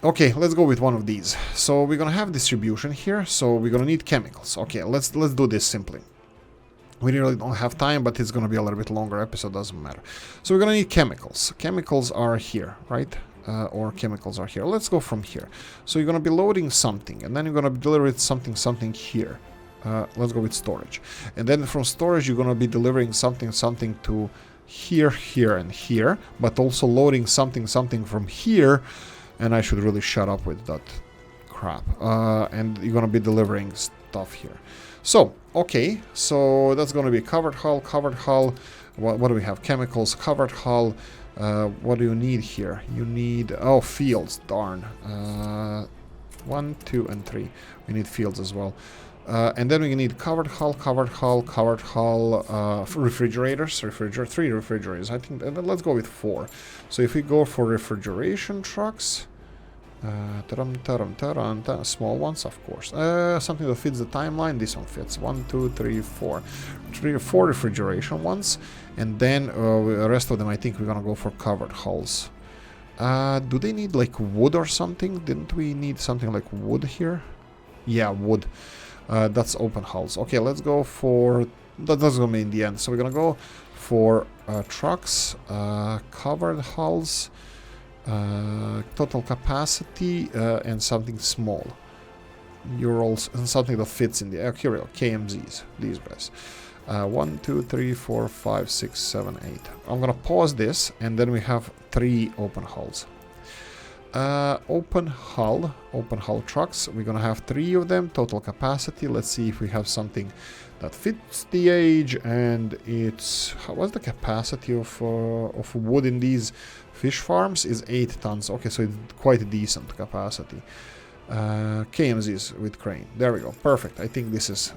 Okay, let's go with one of these. So we're gonna have distribution here, so we're gonna need chemicals. Okay, let's do this simply. We really don't have time, but it's gonna be a little bit longer episode, doesn't matter. So we're gonna need chemicals. Chemicals are here, right? Or chemicals are here. Let's go from here. So you're gonna be loading something, and then you're gonna deliver it something here. Let's go with storage. And then from storage, you're gonna be delivering something to here, and here, but also loading something from here. And I should really shut up with that crap. And you're gonna be delivering stuff here. So, okay, so that's gonna be covered hull. What do we have? Chemicals, covered hull. What do you need here? You need, oh, fields, darn. 1, 2, and 3. We need fields as well. And then we need covered hull, refrigerators, 3 refrigerators. I think, and then let's go with 4. So if we go for refrigeration trucks, small ones, of course. Something that fits the timeline. This one fits. 1, 2, 3, 4. 4 refrigeration ones, and then the rest of them, I think we're gonna go for covered hulls. Do they need like wood or something? Didn't we need something like wood here? Yeah, wood. That's open hulls. Okay, let's go for... That's gonna be in the end. So we're gonna go for trucks, covered hulls, total capacity, and something small. Urals, and something that fits in the... here we go, KMZs, these guys. 1, 2, 3, 4, 5, 6, 7, 8. I'm gonna pause this, and then we have 3 open hulls. Open hull trucks. We're gonna have 3 of them. Total capacity. Let's see if we have something that fits the age. And it's what's the capacity of wood in these fish farms? Is 8 tons. Okay, so it's quite a decent capacity. KMZs with crane. There we go. Perfect. I think this is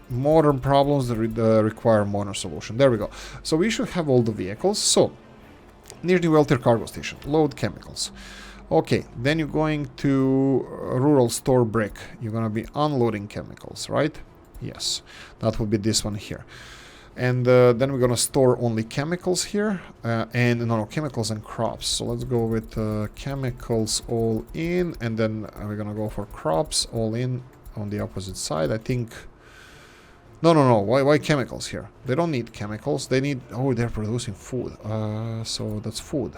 modern problems that require modern solution. There we go. So we should have all the vehicles. So near the Welter cargo station. Load chemicals. Okay, then you're going to rural store brick. You're going to be unloading chemicals, right? Yes, that would be this one here. And then we're going to store only chemicals here. Chemicals and crops. So let's go with chemicals all in. And then we're going to go for crops all in on the opposite side. I think... No. Why chemicals here? They don't need chemicals. They need... Oh, they're producing food. So that's food.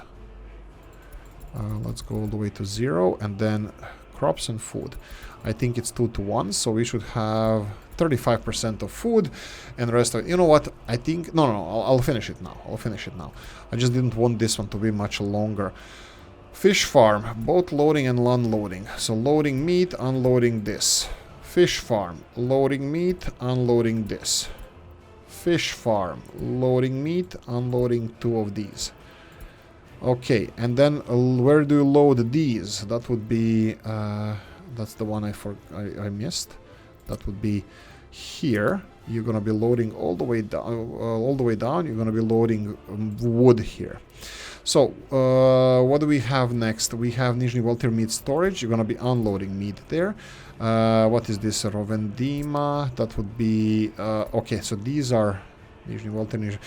Let's go all the way to 0, and then crops and food. I think it's 2 to 1, so we should have 35% of food, and the rest of it. You know what? I think... No, I'll finish it now. I just didn't want this one to be much longer. Fish farm, both loading and unloading. So loading meat, unloading this. Fish farm, loading meat, unloading this. Fish farm, loading meat, unloading 2 of these. Okay, and then where do you load these? That would be, that's the one I missed. That would be here. You're gonna be loading all the way down. You're gonna be loading wood here. So, what do we have next? We have Nizhny Voltyr meat storage. You're gonna be unloading meat there. What is this? Rovendima. That would be, okay, so these are Nizhny Voltyr.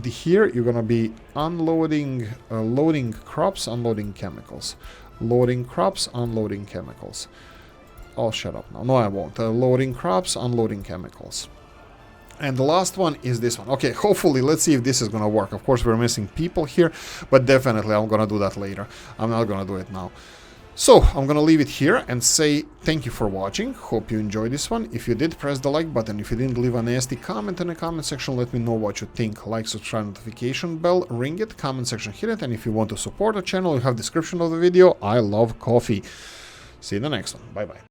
Here, you're gonna be unloading, loading crops, unloading chemicals. Loading crops, unloading chemicals. Oh, shut up now. No, I won't. Loading crops, unloading chemicals. And the last one is this one. Okay, hopefully, let's see if this is gonna work. Of course, we're missing people here, but definitely I'm gonna do that later. I'm not gonna do it now. So, I'm gonna leave it here and say thank you for watching. Hope you enjoyed this one. If you did, press the like button. If you didn't, leave a nasty comment in the comment section. Let me know what you think. Like, subscribe, notification bell, ring it, comment section, hit it. And if you want to support the channel, you have description of the video. I love coffee. See you in the next one. Bye-bye.